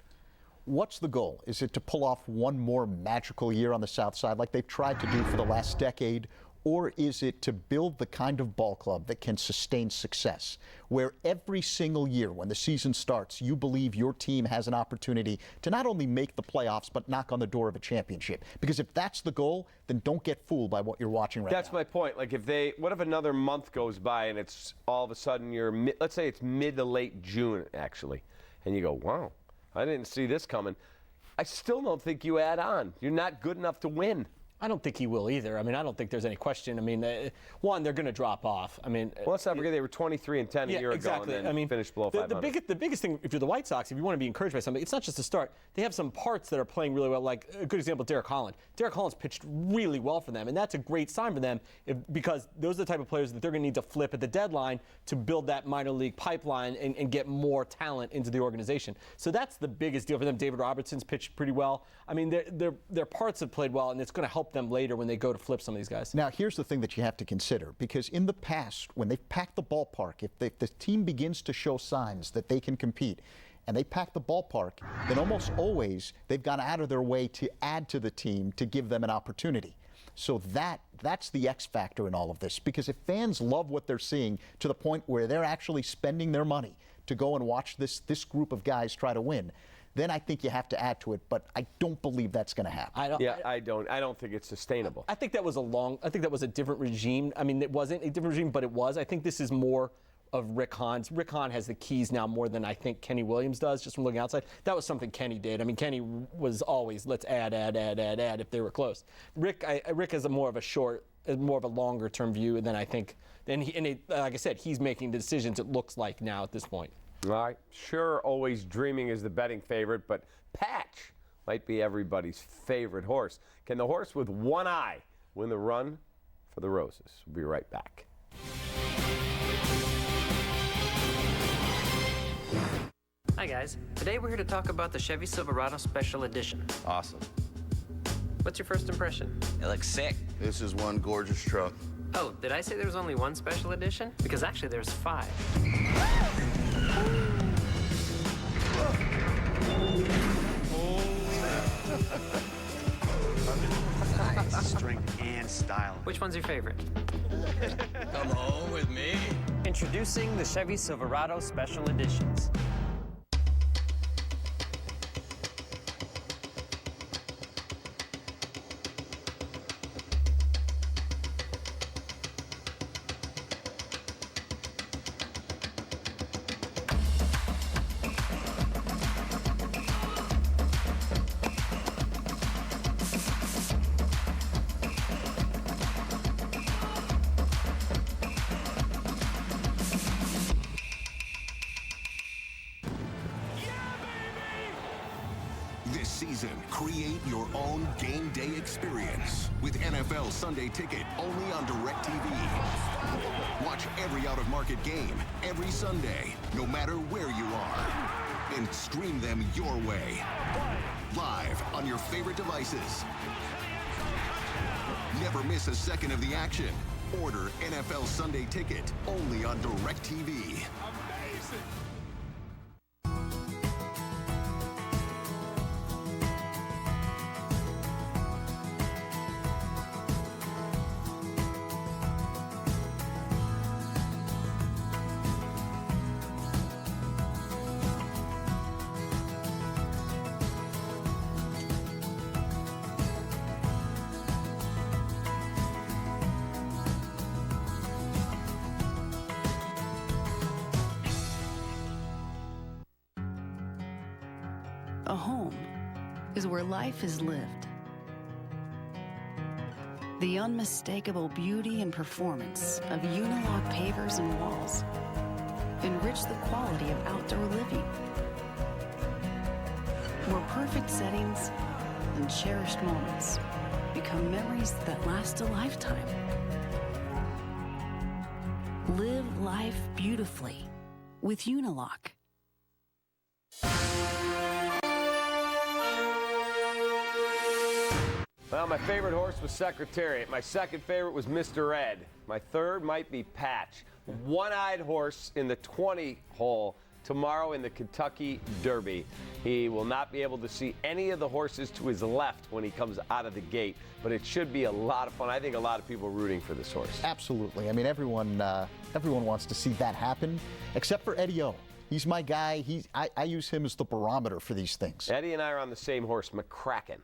What's the goal? Is it to pull off one more magical year on the South Side like they've tried to do for the last decade? Or is it to build the kind of ball club that can sustain success, where every single year when the season starts, you believe your team has an opportunity to not only make the playoffs, but knock on the door of a championship? Because if that's the goal, then don't get fooled by what you're watching right now. That's my point. Like, what if another month goes by and it's all of a sudden let's say it's mid to late June, actually, and you go, wow, I didn't see this coming. I still don't think you add on. You're not good enough to win. I don't think he will either. I mean, I don't think there's any question. I mean, one, they're going to drop off. I mean, well, let's not forget they were 23-10 a year ago and then finished below 500. The biggest thing, if you're the White Sox, if you want to be encouraged by something, it's not just the start. They have some parts that are playing really well. Like a good example, Derek Holland. Derek Holland's pitched really well for them, and that's a great sign for them because those are the type of players that they're going to need to flip at the deadline to build that minor league pipeline and get more talent into the organization. So that's the biggest deal for them. David Robertson's pitched pretty well. I mean, their parts have played well, and it's going to help them later when they go to flip some of these guys. Now, here's the thing that you have to consider, because in the past, when they've packed the ballpark, if the team begins to show signs that they can compete, and they pack the ballpark, then almost always they've gone out of their way to add to the team to give them an opportunity. So that's the X factor in all of this, because if fans love what they're seeing to the point where they're actually spending their money to go and watch this group of guys try to win, then I think you have to add to it, but I don't believe that's going to happen. I don't think it's sustainable. I think that was a different regime. I mean, it wasn't a different regime, but it was. I think this is more of Rick Hahn's. Rick Hahn has the keys now more than I think Kenny Williams does, just from looking outside. That was something Kenny did. I mean, Kenny was always, let's add if they were close. Rick has more of a longer term view than I think. Like I said, he's making the decisions, it looks like now at this point. All right. Sure, always dreaming is the betting favorite, but Patch might be everybody's favorite horse. Can the horse with one eye win the run for the Roses? We'll be right back. Hi guys. Today we're here to talk about the Chevy Silverado Special Edition. Awesome. What's your first impression? It looks sick. This is one gorgeous truck. Oh, did I say there was only one special edition? Because actually there's 5. Nice strength and style. Which one's your favorite? Come home with me. Introducing the Chevy Silverado Special Editions. This season, create your own game day experience with NFL Sunday Ticket only on DirecTV. Watch every out-of-market game every Sunday, no matter where you are, and stream them your way, live on your favorite devices. Never miss a second of the action. Order NFL Sunday Ticket only on DirecTV. Amazing! A home is where life is lived. The unmistakable beauty and performance of Unilock pavers and walls enrich the quality of outdoor living. Where perfect settings and cherished moments become memories that last a lifetime. Live life beautifully with Unilock. Well, my favorite horse was Secretariat. My second favorite was Mr. Ed. My third might be Patch. One-eyed horse in the 20 hole tomorrow in the Kentucky Derby. He will not be able to see any of the horses to his left when he comes out of the gate, but it should be a lot of fun. I think a lot of people are rooting for this horse. Absolutely. I mean, everyone wants to see that happen, except for Eddie O. He's my guy. I use him as the barometer for these things. Eddie and I are on the same horse, McCracken.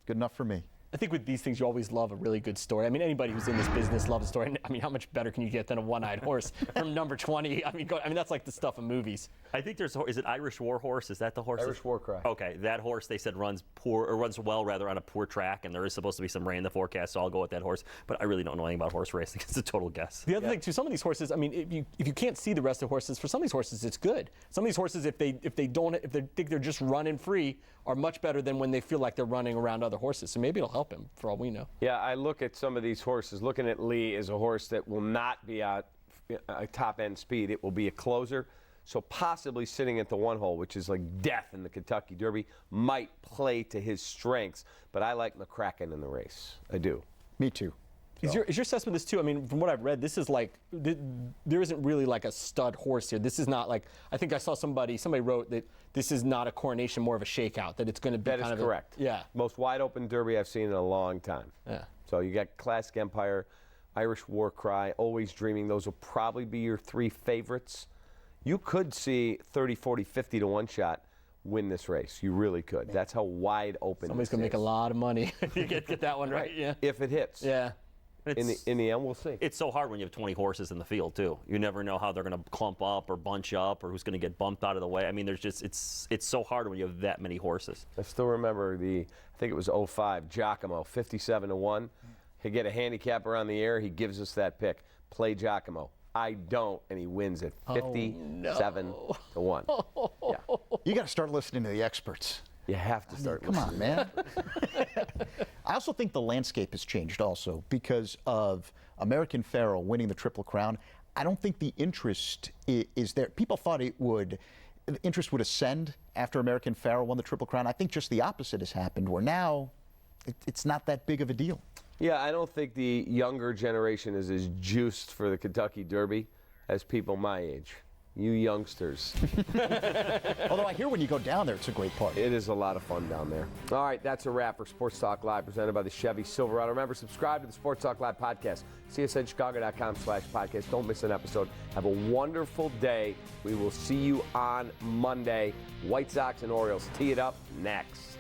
Good enough for me. I think with these things, you always love a really good story. I mean, anybody who's in this business loves a story. I mean, how much better can you get than a one-eyed horse from number 20? I mean, that's like the stuff of movies. I think is it Irish War Horse? Is that the horse? Irish War Cry. Okay, that horse they said runs well on a poor track, and there is supposed to be some rain in the forecast, so I'll go with that horse. But I really don't know anything about horse racing. It's a total guess. The other thing too, some of these horses, I mean, if you can't see the rest of the horses, for some of these horses, it's good. Some of these horses, if they think they're just running free, are much better than when they feel like they're running around other horses. So maybe it'll help him, for all we know. Yeah, I look at some of these horses. Looking at Lee as a horse that will not be at a top-end speed. It will be a closer. So possibly sitting at the one hole, which is like death in the Kentucky Derby, might play to his strengths. But I like McCracken in the race. I do. Me too. Is your assessment of this too? I mean, from what I've read, this is like there isn't really like a stud horse here. This is not like, I think I saw somebody wrote that this is not a coronation, more of a shakeout. That it's going to be that is correct. Yeah. Most wide open Derby I've seen in a long time. Yeah. So you got Classic Empire, Irish War Cry, Always Dreaming. Those will probably be your three favorites. You could see 30, 40, 50 to 1 shot win this race. You really could. That's how wide open. Somebody's going to make a lot of money if you get that one right. Yeah. If it hits. Yeah. In the end, we'll see. It's so hard when you have 20 horses in the field too. You never know how they're going to clump up or bunch up or who's going to get bumped out of the way. I mean, it's so hard when you have that many horses. I still remember I think it was 05, Giacomo, 57 to 1. He'd get a handicapper on the air. He gives us that pick. Play Giacomo. I don't, and he wins at 57 to 1. Yeah. You got to start listening to the experts. You have to start listening. Come on, man. I also think the landscape has changed also because of American Pharoah winning the Triple Crown. I don't think the interest is there. People thought the interest would ascend after American Pharoah won the Triple Crown. I think just the opposite has happened, where now it's not that big of a deal. Yeah, I don't think the younger generation is as juiced for the Kentucky Derby as people my age. You youngsters. Although I hear when you go down there, it's a great park. It is a lot of fun down there. All right, that's a wrap for Sports Talk Live, presented by the Chevy Silverado. Remember, subscribe to the Sports Talk Live podcast. CSNChicago.com/podcast. Don't miss an episode. Have a wonderful day. We will see you on Monday. White Sox and Orioles tee it up next.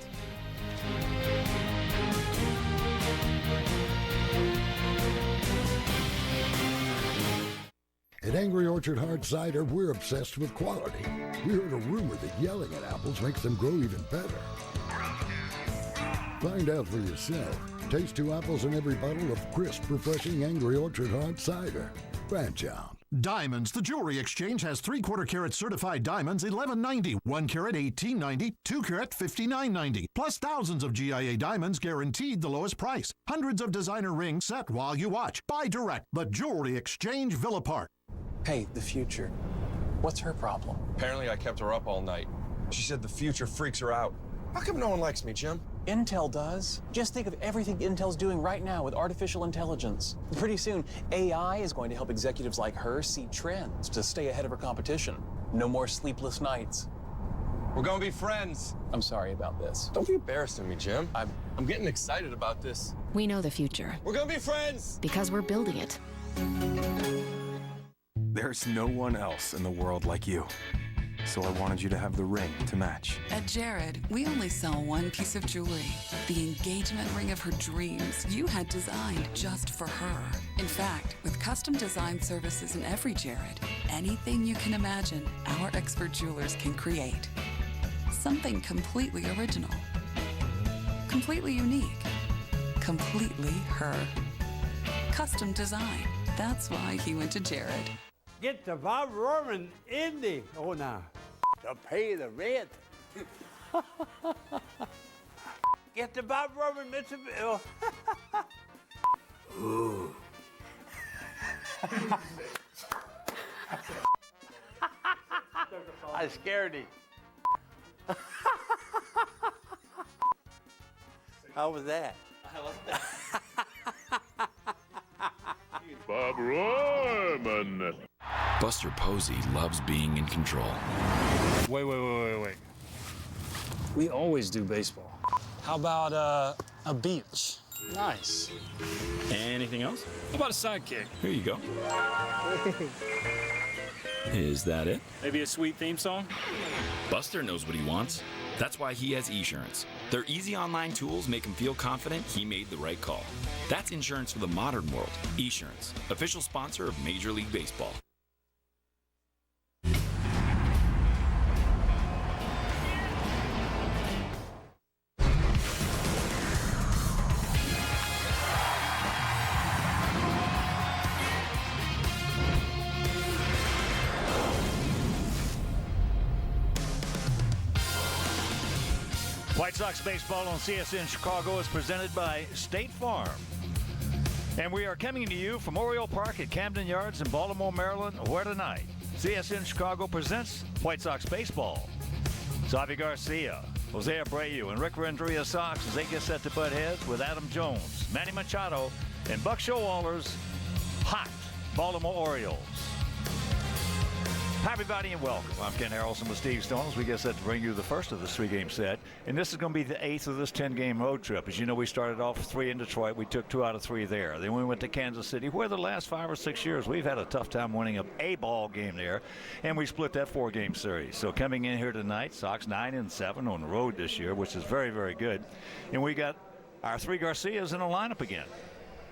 At Angry Orchard Hard Cider, we're obsessed with quality. We heard a rumor that yelling at apples makes them grow even better. Find out for yourself. Taste 2 apples in every bottle of crisp, refreshing Angry Orchard Hard Cider. Branch out. Diamonds, the jewelry exchange, has 3/4 carat certified diamonds, $11.90, 1 carat, $18.90, 2 carat, $59.90, plus thousands of GIA diamonds guaranteed the lowest price. Hundreds of designer rings set while you watch. Buy direct. The Jewelry Exchange, Villa Park. Hey, the future. What's her problem? Apparently I kept her up all night. She said the future freaks her out. How come no one likes me, Jim? Intel does. Just think of everything Intel's doing right now with artificial intelligence. Pretty soon, AI is going to help executives like her see trends to stay ahead of her competition. No more sleepless nights. We're gonna be friends. I'm sorry about this. Don't be embarrassed of me, Jim. I'm getting excited about this. We know the future. We're gonna be friends! Because we're building it. There's no one else in the world like you. So I wanted you to have the ring to match. At Jared, we only sell one piece of jewelry. The engagement ring of her dreams you had designed just for her. In fact, with custom design services in every Jared, anything you can imagine, our expert jewelers can create. Something completely original. Completely unique. Completely her. Custom design. That's why he went to Jared. get the Bob Roman Indy. Oh, no. To pay the rent. Get the Bob Roman Mitsubishi. Ooh. I scared him. How was that? Bob Roman. Buster Posey loves being in control. Wait. We always do baseball. How about a beach? Nice. Anything else? How about a sidekick? Here you go. Is that it? Maybe a sweet theme song? Buster knows what he wants. That's why he has Esurance. Their easy online tools make him feel confident he made the right call. That's insurance for the modern world. Esurance, official sponsor of Major League Baseball. White Sox baseball on CSN Chicago is presented by State Farm. And we are coming to you from Oriole Park at Camden Yards in Baltimore, Maryland, where tonight CSN Chicago presents White Sox baseball. Xavi Garcia, Jose Abreu, and Rick Renteria Sox as they get set to butt heads with Adam Jones, Manny Machado, and Buck Showalter's hot Baltimore Orioles. Hi, everybody, and welcome. I'm Ken Harrelson with Steve Stone as we get set to bring you the first of this three-game set. And this is going to be the 8th of this 10-game road trip. As you know, we started off 3 in Detroit. We took 2 out of 3 there. Then we went to Kansas City, where the last 5 or 6 years we've had a tough time winning a ball game there. And we split that 4-game series. So coming in here tonight, Sox 9-7 on the road this year, which is very, very good. And we got our 3 Garcias in the lineup again.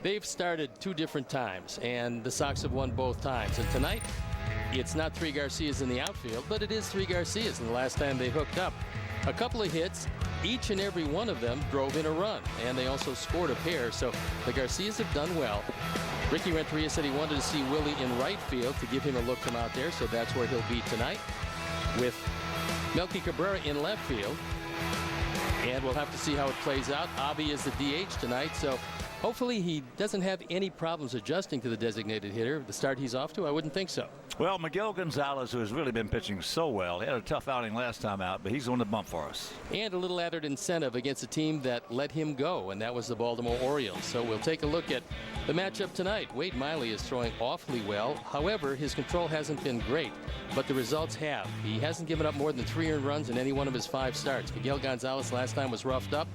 They've started 2 different times, and the Sox have won both times. And tonight, it's not 3 Garcias in the outfield, but it is 3 Garcias. And the last time they hooked up, a couple of hits, each and every one of them drove in a run, and they also scored a pair. So the Garcias have done well. Ricky Renteria said he wanted to see Willie in right field to give him a look from out there, so that's where he'll be tonight, with Melky Cabrera in left field. And we'll have to see how it plays out. Avi is the DH tonight, so hopefully he doesn't have any problems adjusting to the designated hitter. The start he's off to, I wouldn't think so. Well, Miguel Gonzalez, who has really been pitching so well, he had a tough outing last time out, but he's on the bump for us. And a little added incentive against a team that let him go, and that was the Baltimore Orioles. So we'll take a look at the matchup tonight. Wade Miley is throwing awfully well. However, his control hasn't been great, but the results have. He hasn't given up more than 3 earned runs in any one of his 5 starts. Miguel Gonzalez last time was roughed up.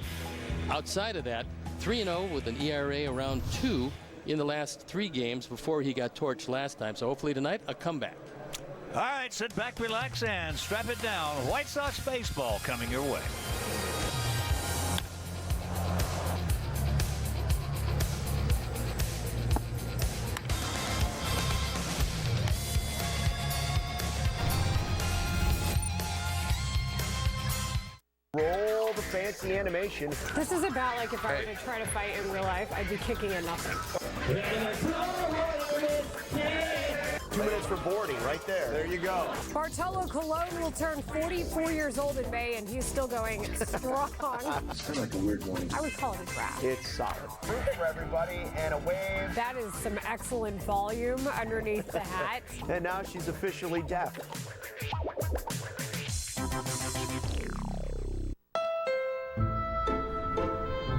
Outside of that, 3-0 with an ERA around 2 in the last 3 games before he got torched last time. So hopefully tonight, a comeback. All right, sit back, relax, and strap it down. White Sox baseball coming your way. Roll the fancy animation. This is about like if I were to try to fight in real life, I'd be kicking at nothing. 2 minutes for boarding right there. There you go. Bartolo Colon will turn 44 years old in May, and he's still going strong. It's kind of like a weird morning. I would call it a draft. It's solid. For everybody, and a wave. That is some excellent volume underneath the hat. And now she's officially deaf.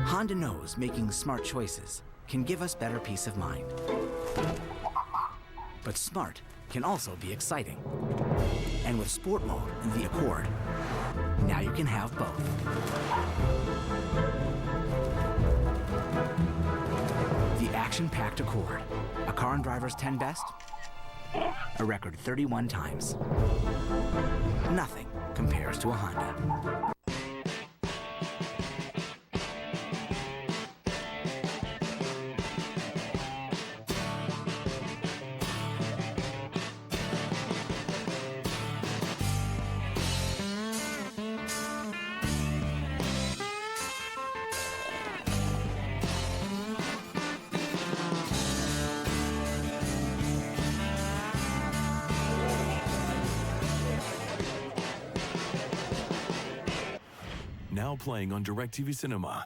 Honda knows making smart choices can give us better peace of mind. But smart can also be exciting. And with Sport Mode in the Accord, now you can have both. The action-packed Accord, a car and driver's 10 best, a record 31 times. Nothing compares to a Honda. now playing on DirecTV Cinema.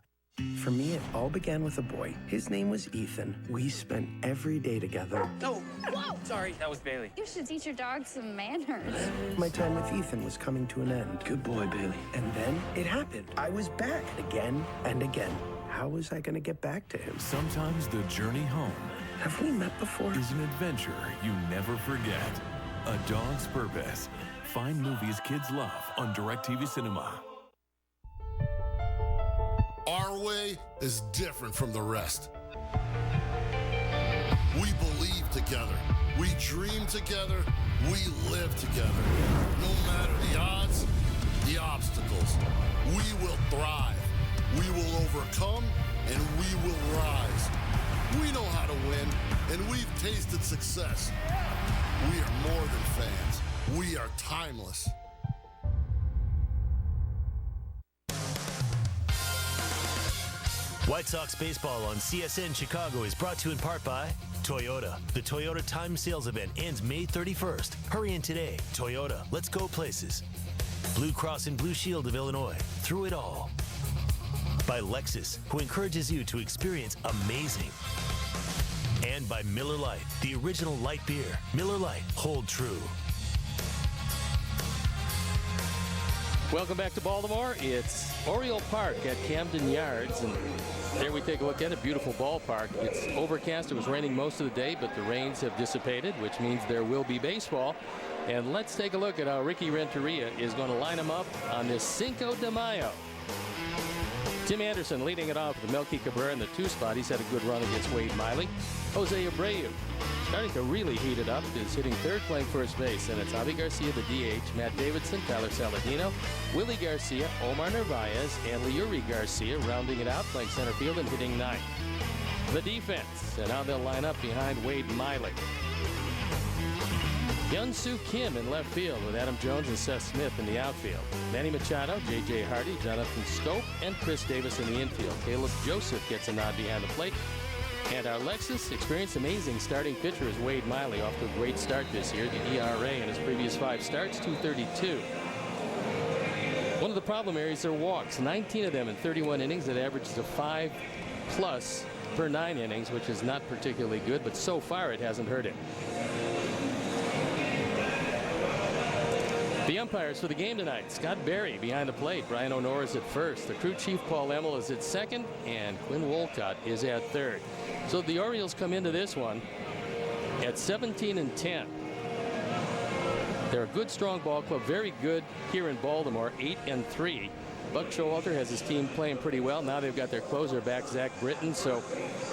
For me, it all began with a boy. His name was Ethan. We spent every day together. Oh, whoa! Sorry, that was Bailey. You should teach your dog some manners. My time with Ethan was coming to an end. Good boy, Bailey. And then it happened. I was back again and again. How was I going to get back to him? Sometimes the journey home Have we met before? is an adventure you never forget. A Dog's Purpose. Find movies kids love on DirecTV Cinema. Our way is different from the rest. We believe together. We dream together. We live together. No matter the odds, the obstacles, we will thrive. We will overcome, and we will rise. We know how to win, and we've tasted success. We are more than fans. We are timeless. White Sox baseball on CSN Chicago is brought to you in part by Toyota. The Toyota Time Sales Event ends May 31st. Hurry in today. Toyota, let's go places. Blue Cross and Blue Shield of Illinois, through it all. By Lexus, who encourages you to experience amazing. And by Miller Lite, the original light beer. Miller Lite, hold true. Welcome back to Baltimore. It's Oriole Park at Camden Yards, and there we take a look at a beautiful ballpark. It's overcast. It was raining most of the day, but the rains have dissipated, which means there will be baseball. And let's take a look at how Ricky Renteria is going to line them up on this Cinco de Mayo. Tim Anderson leading it off with Melky Cabrera in the 2 spot. He's had a good run against Wade Miley. Jose Abreu starting to really heat it up, is hitting 3rd playing first base. And it's Javi Garcia, the DH, Matt Davidson, Tyler Saladino, Willie Garcia, Omar Narvaez, and Leury Garcia rounding it out, playing center field and hitting 9th. The defense, and how they'll line up behind Wade Miley. Hyun-Soo Kim in left field with Adam Jones and Seth Smith in the outfield. Manny Machado, J.J. Hardy, Jonathan Scope, and Chris Davis in the infield. Caleb Joseph gets a nod behind the plate. And our Lexus experienced amazing starting pitcher is Wade Miley, off to a great start this year. The ERA in his previous 5 starts, 2.32. One of the problem areas are walks. 19 of them in 31 innings. That averages a 5+ per 9 innings, which is not particularly good, but so far it hasn't hurt him. The umpires for the game tonight: Scott Berry behind the plate, Brian O'Nora is at first, the crew chief Paul Emmel is at second, and Quinn Wolcott is at third. So the Orioles come into this one at 17-10. They're a good, strong ball club, very good here in Baltimore, 8-3. Buck Showalter has his team playing pretty well. Now they've got their closer back, Zach Britton. So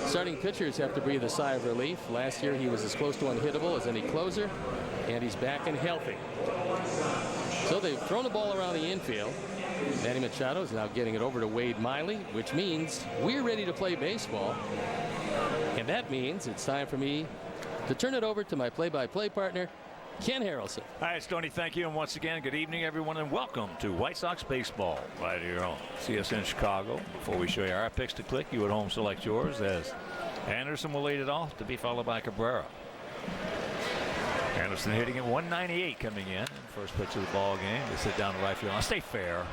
starting pitchers have to breathe a sigh of relief. Last year he was as close to unhittable as any closer, and he's back and healthy. So they've thrown the ball around the infield. Manny Machado is now getting it over to Wade Miley, which means we're ready to play baseball. And that means it's time for me to turn it over to my play-by-play partner, Ken Harrelson. All right, Stoney, thank you. And once again, good evening, everyone, and welcome to White Sox baseball right here on CSN Chicago. Before we show you our picks to click, you at home select yours, as Anderson will lead it off, to be followed by Cabrera. Anderson hitting at 198 coming in. First pitch of the ball game. They sit down to right field. Now stay fair.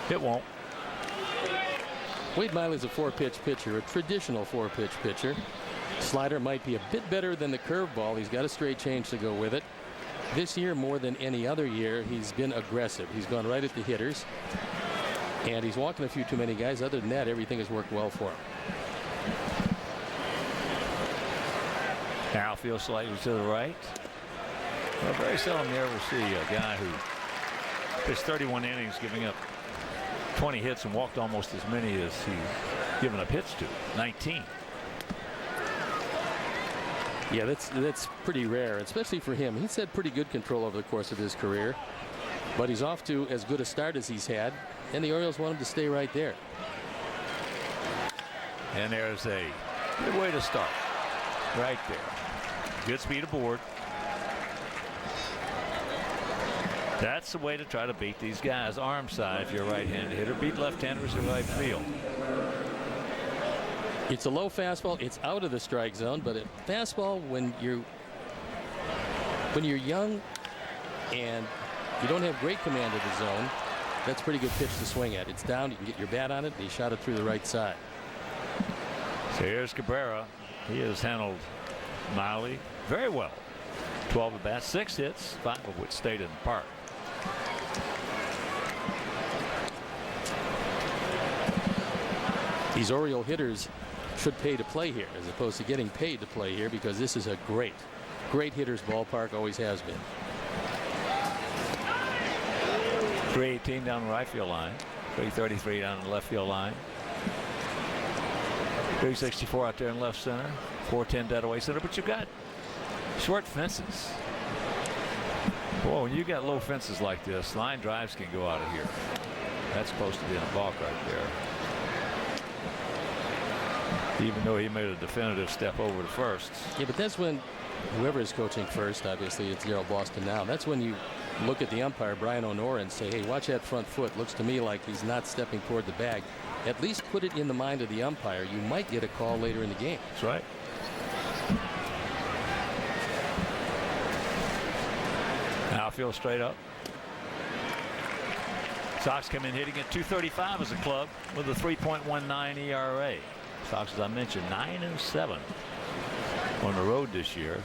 It won't. Wade Miley's a 4-pitch pitcher, a traditional 4-pitch pitcher. Slider might be a bit better than the curveball. He's got a straight change to go with it. This year, more than any other year, he's been aggressive. He's gone right at the hitters, and he's walking a few too many guys. Other than that, everything has worked well for him. Outfield slightly to the right. Well, very seldom you ever see a guy who pitched 31 innings, giving up 20 hits and walked almost as many as he's given up hits to, 19. Yeah, that's pretty rare, especially for him. He's had pretty good control over the course of his career, but he's off to as good a start as he's had, and the Orioles want him to stay right there. And there's a good way to start right there. Good speed aboard. That's the way to try to beat these guys. Arm side if you're a right-handed hitter. Beat left-handers in right field. It's a low fastball. It's out of the strike zone, but a fastball when you're young and you don't have great command of the zone, That's a pretty good pitch to swing at. It's down, you can get your bat on it, and he shot it through the right side. So here's Cabrera. He has handled Miley very well. 12 at bats, 6 hits, 5 of which stayed in the park. These Oriole hitters should pay to play here as opposed to getting paid to play here, because this is a great hitter's ballpark, always has been. 318 down the right field line, 333 down the left field line, 364 out there in left center, 410 dead away center, but you got short fences. Boy, when you got low fences like this, line drives can go out of here. That's supposed to be in a balk right there. Even though he made a definitive step over to first. Yeah, but that's when whoever is coaching first, obviously it's Gerald Boston now, that's when you look at the umpire, Brian O'Nora, and say, hey, watch that front foot. Looks to me like he's not stepping toward the bag. At least put it in the mind of the umpire. You might get a call later in the game. That's right. Outfield straight up. Sox come in hitting at 235 as a club with a 3.19 ERA. Sox, as I mentioned, 9-7 on the road this year,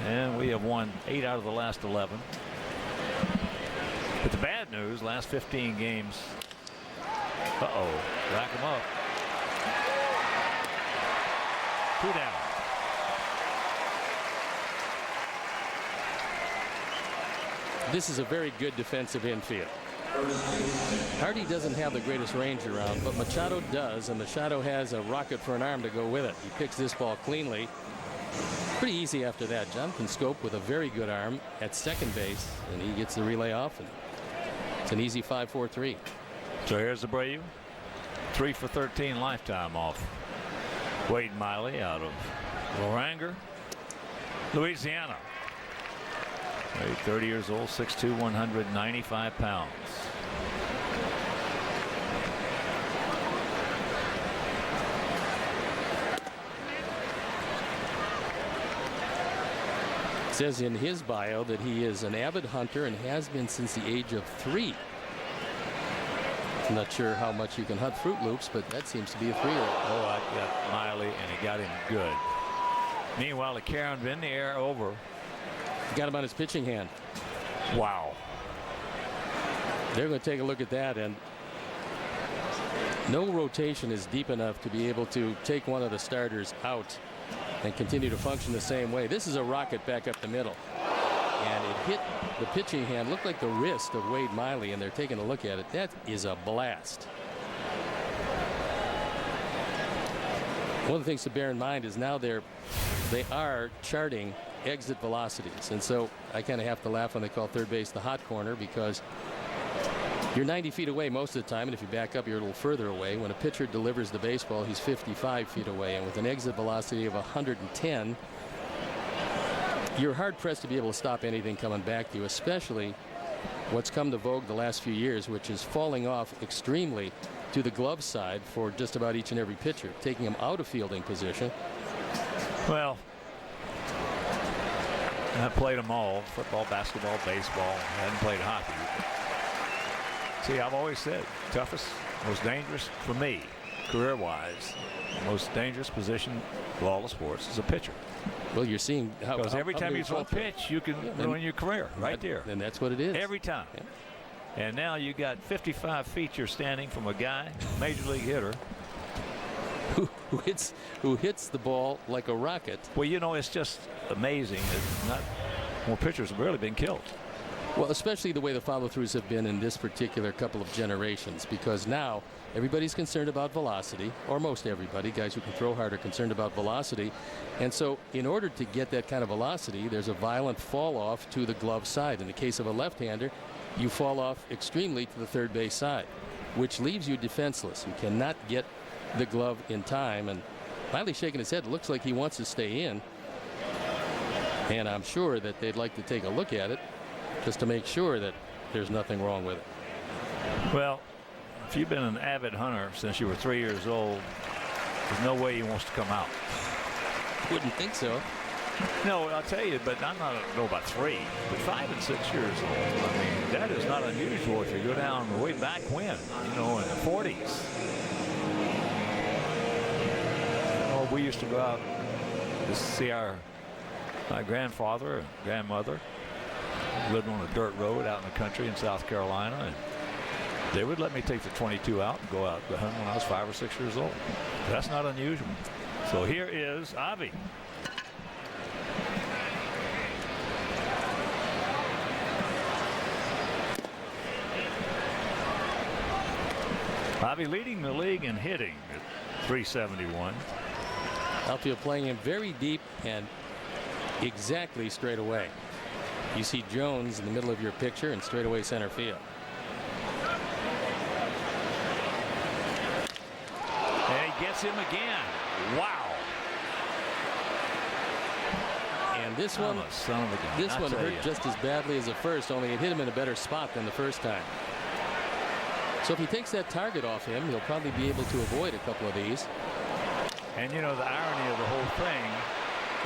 and we have won 8 out of the last 11. But the bad news, last 15 games. Rack them up. 2 down. This is a very good defensive infield. Hardy doesn't have the greatest range around, but Machado does, and Machado has a rocket for an arm to go with it. He picks this ball cleanly. Pretty easy after that. Jonathan Scope with a very good arm at second base, and he gets the relay off, and it's an easy 5-4-3. So here's Abreu, 3 for 13 lifetime off Wade Miley out of Loranger, Louisiana. 30 years old, 6'2", 195 pounds. It says in his bio that he is an avid hunter and has been since the age of 3. I'm not sure how much you can hunt Fruit Loops, but that seems to be a 3-year-old. Oh, I got Miley, and he got him good. Meanwhile, the Karen in the air over. Got him on his pitching hand. Wow. They're going to take a look at that, and no rotation is deep enough to be able to take one of the starters out and continue to function the same way. This is a rocket back up the middle, and it hit the pitching hand, looked like the wrist of Wade Miley, and they're taking a look at it. That is a blast. One of the things to bear in mind is now they are charting exit velocities, and so I kind of have to laugh when they call third base the hot corner, because you're 90 feet away most of the time, and if you back up, you're a little further away. When a pitcher delivers the baseball, he's 55 feet away, and with an exit velocity of 110, you're hard-pressed to be able to stop anything coming back to you, especially what's come to vogue the last few years, which is falling off extremely to the glove side for just about each and every pitcher, taking them out of fielding position. Well, I played them all, football, basketball, baseball. I hadn't played hockey. See, I've always said, toughest, most dangerous for me, career-wise, most dangerous position of all the sports is a pitcher. Well, you're seeing how, because every time you throw a pitch, you can ruin your career right there. And that's what it is. Every time. Yeah. And now you got 55 feet you're standing from a guy, major league hitter, who hits the ball like a rocket. Well, you know, it's just amazing that not more pitchers have really been killed. Well, especially the way the follow-throughs have been in this particular couple of generations, because now everybody's concerned about velocity, or most everybody. Guys who can throw hard are concerned about velocity. And so in order to get that kind of velocity, there's a violent fall off to the glove side. In the case of a left-hander, you fall off extremely to the third base side, which leaves you defenseless. You cannot get the glove in time, and finally shaking his head, it looks like he wants to stay in, and I'm sure that they'd like to take a look at it just to make sure that there's nothing wrong with it. Well, if you've been an avid hunter since you were 3 years old, there's no way he wants to come out. Wouldn't think so. No, I'll tell you, but I'm not know about 3, but 5 and 6 years old. I mean, that is not unusual if you go down way back when, in the 40s. Oh, we used to go out to see my grandfather and grandmother lived on a dirt road out in the country in South Carolina, and they would let me take the 22 out and go out to hunt when I was 5 or 6 years old. That's not unusual. So here is Avi. Avi leading the league in hitting at 371. Outfield playing him very deep and exactly straight away. You see Jones in the middle of your picture and straight away center field. And he gets him again. Wow. And this one, son of a gun. This one hurt just as badly as the first, only it hit him in a better spot than the first time. So if he takes that target off him, he'll probably be able to avoid a couple of these. And the irony of the whole thing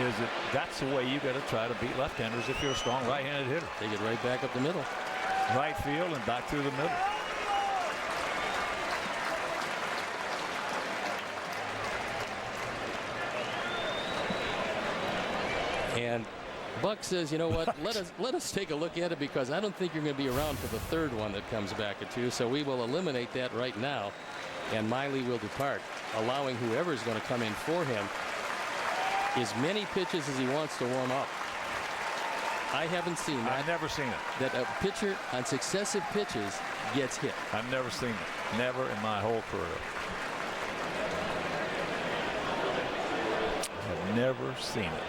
is that that's the way you got to try to beat left-handers if you're a strong right-handed hitter. Take it right back up the middle. Right field and back through the middle. And Buck says, you know what, let us take a look at it, because I don't think you're going to be around for the third one that comes back at you. So we will eliminate that right now. And Miley will depart, allowing whoever is going to come in for him as many pitches as he wants to warm up. I haven't seen that. I've never seen it. That a pitcher on successive pitches gets hit. I've never seen it. Never in my whole career. I've never seen it.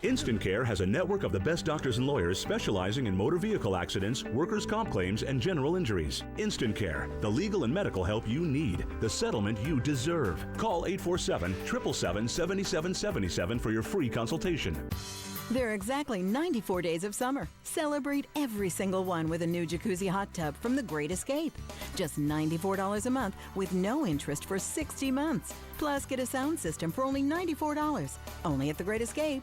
Instant Care has a network of the best doctors and lawyers specializing in motor vehicle accidents, workers' comp claims, and general injuries. Instant Care, the legal and medical help you need, the settlement you deserve. Call 847-777-7777 for your free consultation. There are exactly 94 days of summer. Celebrate every single one with a new jacuzzi hot tub from The Great Escape. Just $94 a month with no interest for 60 months. Plus, get a sound system for only $94. Only at The Great Escape.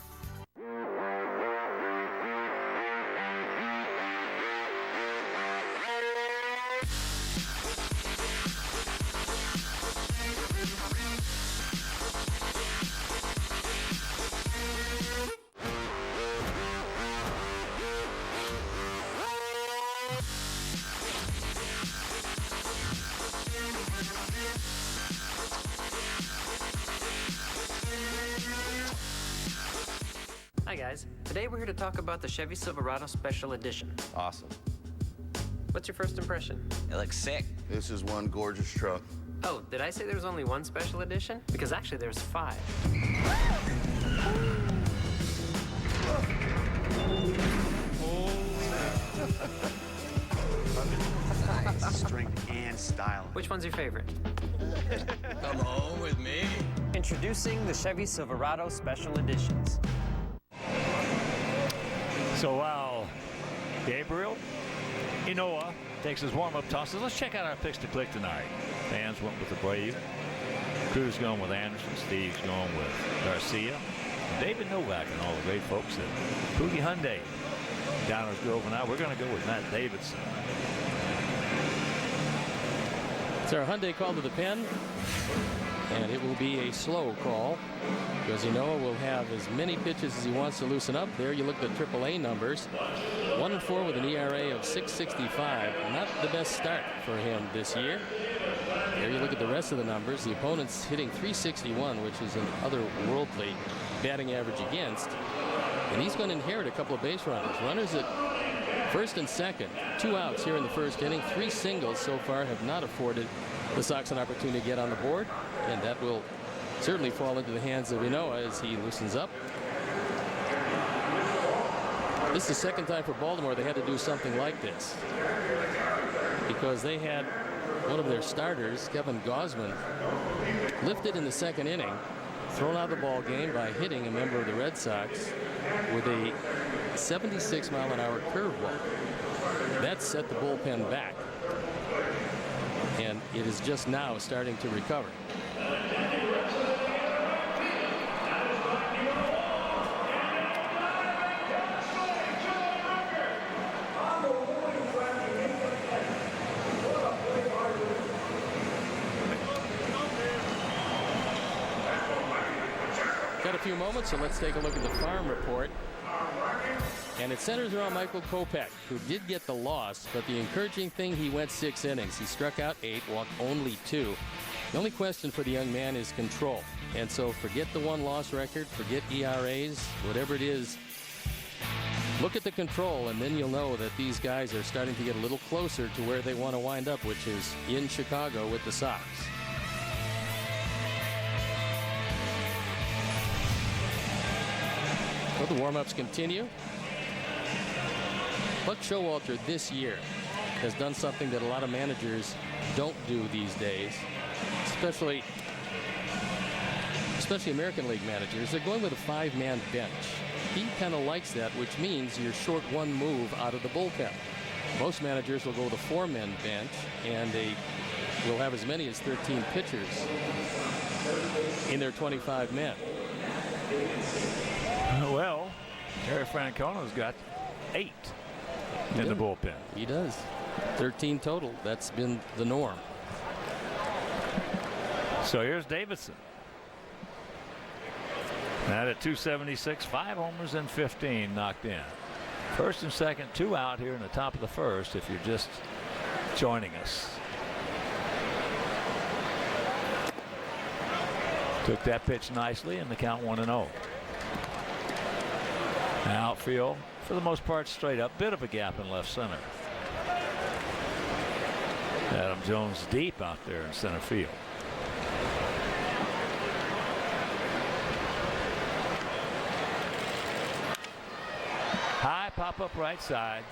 Hi guys, today we're here to talk about the Chevy Silverado Special Edition. Awesome. What's your first impression? It looks sick. This is one gorgeous truck. Oh, did I say there was only one special edition? Because actually there's 5. Nice. Strength and style. Which one's your favorite? Come home with me. Introducing the Chevy Silverado Special Editions. So while Gabriel Inoa takes his warm-up tosses, let's check out our picks to click tonight. Fans went with the Brave. Crew's going with Anderson. Steve's going with Garcia. David Novak and all the great folks at Poogie Hyundai. Downers Grove and I, we're going to go with Matt Davidson. It's our Hyundai call to the pen, and it will be a slow call because Inoa will have as many pitches as he wants to loosen up. There you look at the AAA numbers. 1-4 with an ERA of 6.65. Not the best start for him this year. There you look at the rest of the numbers. The opponent's hitting .361, which is an otherworldly batting average against. And he's going to inherit a couple of base runners. Runners at first and second. 2 outs here in the first inning. 3 singles so far have not afforded the Sox an opportunity to get on the board. And that will certainly fall into the hands of Inoa as he loosens up. This is the second time for Baltimore they had to do something like this, because they had one of their starters, Kevin Gausman, lifted in the second inning, thrown out of the ball game by hitting a member of the Red Sox with a 76-mile-an-hour curveball. That set the bullpen back, and it is just now starting to recover. Got a few moments, so let's take a look at the farm report. And it centers around Michael Kopech, who did get the loss, but the encouraging thing, he went 6 innings. He struck out 8, walked only 2. The only question for the young man is control. And so forget the 1-loss record, forget ERAs, whatever it is. Look at the control, and then you'll know that these guys are starting to get a little closer to where they want to wind up, which is in Chicago with the Sox. Well, the warm-ups continue. Buck Showalter this year has done something that a lot of managers don't do these days, especially American League managers. They're going with a 5-man bench. He kind of likes that, which means you're short one move out of the bullpen. Most managers will go with a 4-man bench, and they will have as many as 13 pitchers in their 25 men. Well, Terry Francona's got 8 in the bullpen. He does. 13 total. That's been the norm. So here's Davidson. That at 276, 5 homers and 15 knocked in. First and second, 2 out here in the top of the first if you're just joining us. Took that pitch nicely, and the count 1-0. Outfield, for the most part, straight up. Bit of a gap in left center. Adam Jones deep out there in center field. High pop up right side.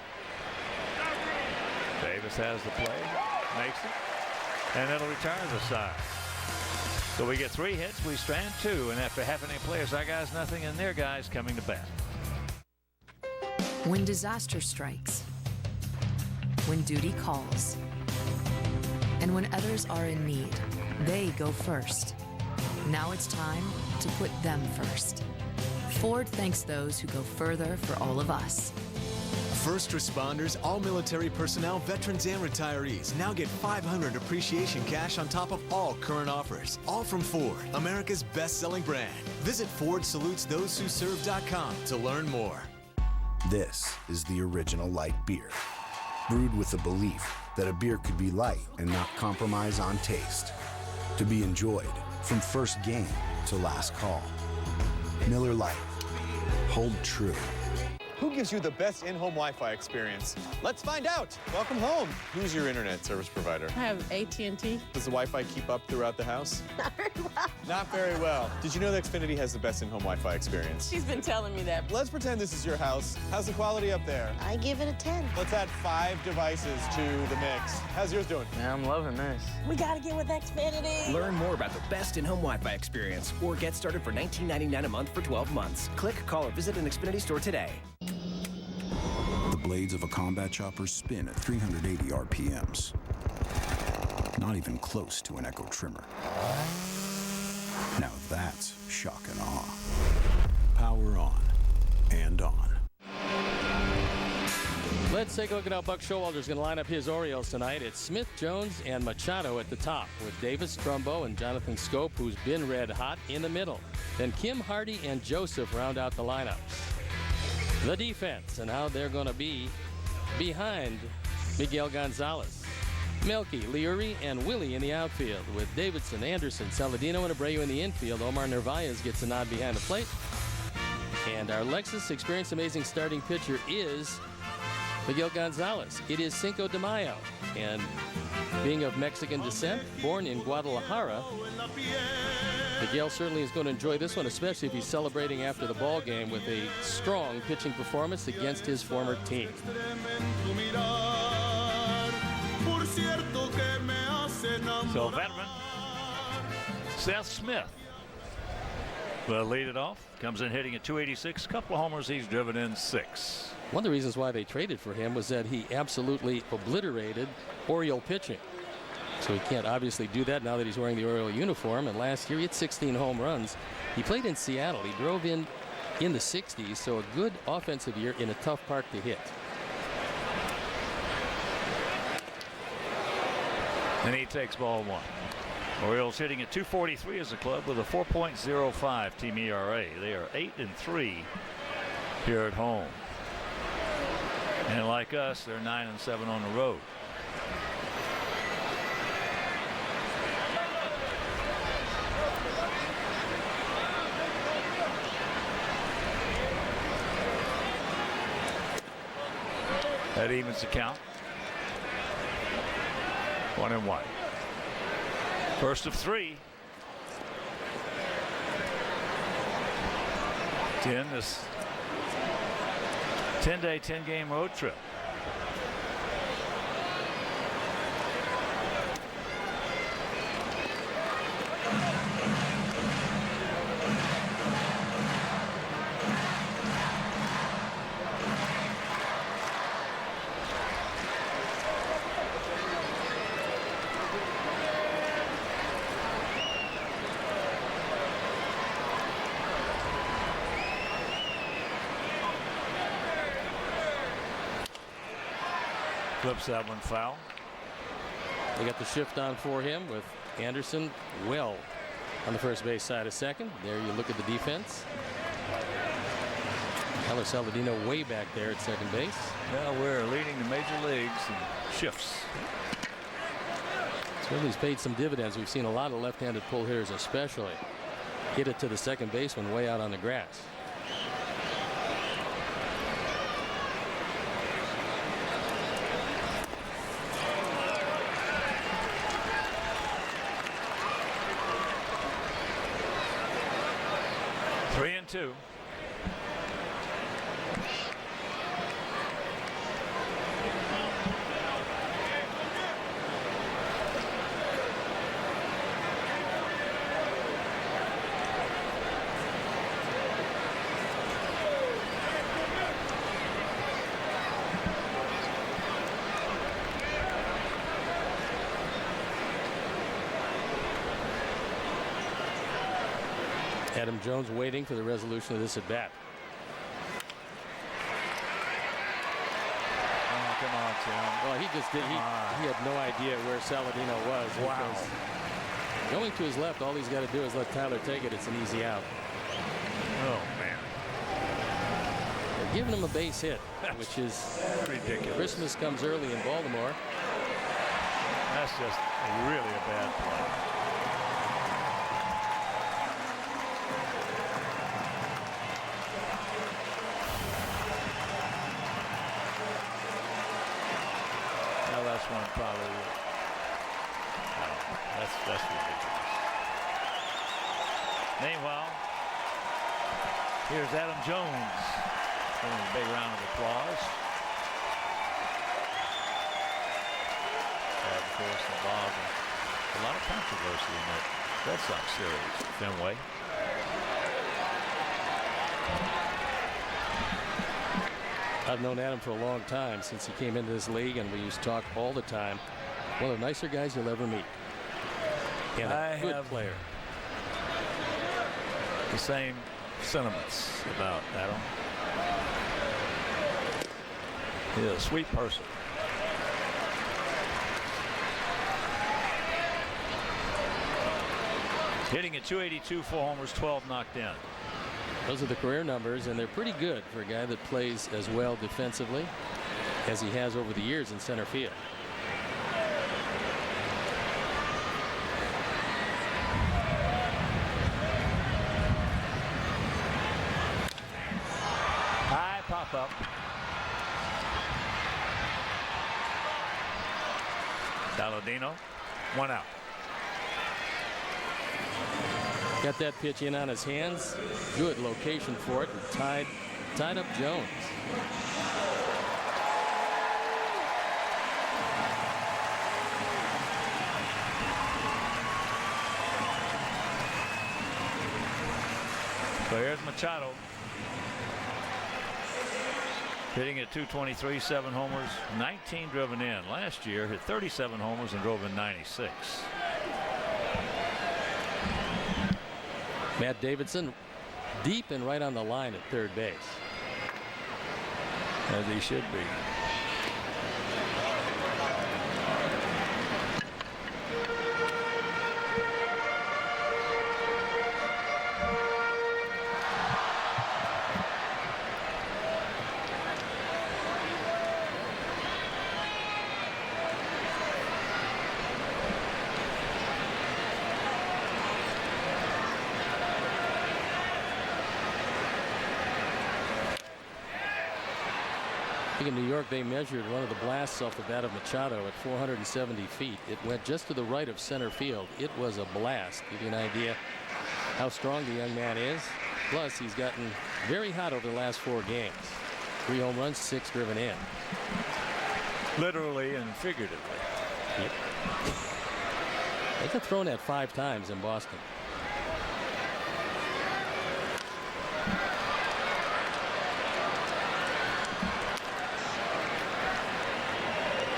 Davis has the play, makes it, and it'll return to the side. So we get 3 hits, we strand 2, and after half inning players, our guys nothing, and their guys coming to bat. When disaster strikes, when duty calls, and when others are in need, they go first. Now it's time to put them first. Ford thanks those who go further for all of us. First responders, all military personnel, veterans, and retirees now get $500 appreciation cash on top of all current offers. All from Ford, America's best-selling brand. Visit FordSalutesThoseWhoServe.com to learn more. This is the original light beer, brewed with the belief that a beer could be light and not compromise on taste. To be enjoyed from first game to last call. Miller Lite. Hold true. Who gives you the best in-home Wi-Fi experience? Let's find out. Welcome home. Who's your internet service provider? I have AT&T. Does the Wi-Fi keep up throughout the house? Not very well. Not very well. Did you know that Xfinity has the best in-home Wi-Fi experience? She's been telling me that. Let's pretend this is your house. How's the quality up there? I give it a 10. Let's add 5 devices to the mix. How's yours doing? Yeah, I'm loving this. We gotta get with Xfinity. Learn more about the best in-home Wi-Fi experience or get started for $19.99 a month for 12 months. Click, call, or visit an Xfinity store today. The blades of a combat chopper spin at 380 RPMs. Not even close to an Echo trimmer. Now that's shock and awe. Power on and on. Let's take a look at how Buck Showalter's going to line up his Orioles tonight. It's Smith, Jones, and Machado at the top, with Davis, Trumbo, and Jonathan Scope, who's been red hot, in the middle. Then Kim, Hardy, and Joseph round out the lineups. The defense and how they're going to be behind Miguel Gonzalez. Melky, Leary, and Willie in the outfield, with Davidson, Anderson, Saladino, and Abreu in the infield. Omar Narvaez gets a nod behind the plate. And our Lexus experienced amazing starting pitcher is Miguel Gonzalez. It is Cinco de Mayo, and being of Mexican descent, born in Guadalajara, Miguel certainly is going to enjoy this one, especially if he's celebrating after the ball game with a strong pitching performance against his former team. So veteran Seth Smith will lead it off. Comes in hitting at 286. Couple of homers. He's driven in 6. One of the reasons why they traded for him was that he absolutely obliterated Oriole pitching. So he can't obviously do that now that he's wearing the Oriole uniform. And last year he had 16 home runs. He played in Seattle. He drove in the 60s, so a good offensive year in a tough park to hit. And he takes ball 1. Orioles hitting at .243 as a club with a 4.05 team ERA. They are 8-3 here at home. And like us, they're 9-7 on the road. That evens the count. 1-1. First of 3. 10 10-day, 10-game road trip. Flips that one foul. They got the shift on for him with Anderson well on the first base side of second. There you look at the defense. Carlos Saladino way back there at second base. Yeah, we're leading the major leagues in shifts. Certainly he's paid some dividends. We've seen a lot of left-handed pull hitters especially hit it to the second baseman way out on the grass. Two. Adam Jones waiting for the resolution of this at bat. Oh, come on, Tim. Well, he just did. He had no idea where Saladino was. Wow. Going to his left, all he's got to do is let Tyler take it. It's an easy out. Oh, man. They're giving him a base hit, which is ridiculous. Christmas comes early in Baltimore. That's just really a bad play. One probably. That's ridiculous. Meanwhile, here's Adam Jones giving a big round of applause. And of course, involved in a lot of controversy in that Red Sox series at Fenway. I've known Adam for a long time, since he came into this league, and we used to talk all the time. One of the nicer guys you'll ever meet. And a good player. The same sentiments about Adam. He's a sweet person. Hitting at .282, 4 homers, 12 knocked in. Those are the career numbers, and they're pretty good for a guy that plays as well defensively as he has over the years in center field. High pop up. Saladino, 1 out. Got that pitch in on his hands. Good location for it. And tied up Jones. So here's Machado. Hitting at .223, 7 homers, 19 driven in. Last year, hit 37 homers and drove in 96. Matt Davidson deep and right on the line at third base. As he should be. I think in New York they measured one of the blasts off the bat of Machado at 470 feet. It went just to the right of center field. It was a blast. Give you an idea how strong the young man is. Plus, he's gotten very hot over the last 4 games. 3 home runs, 6 driven in. Literally and figuratively. Yep. They've been thrown at 5 times in Boston.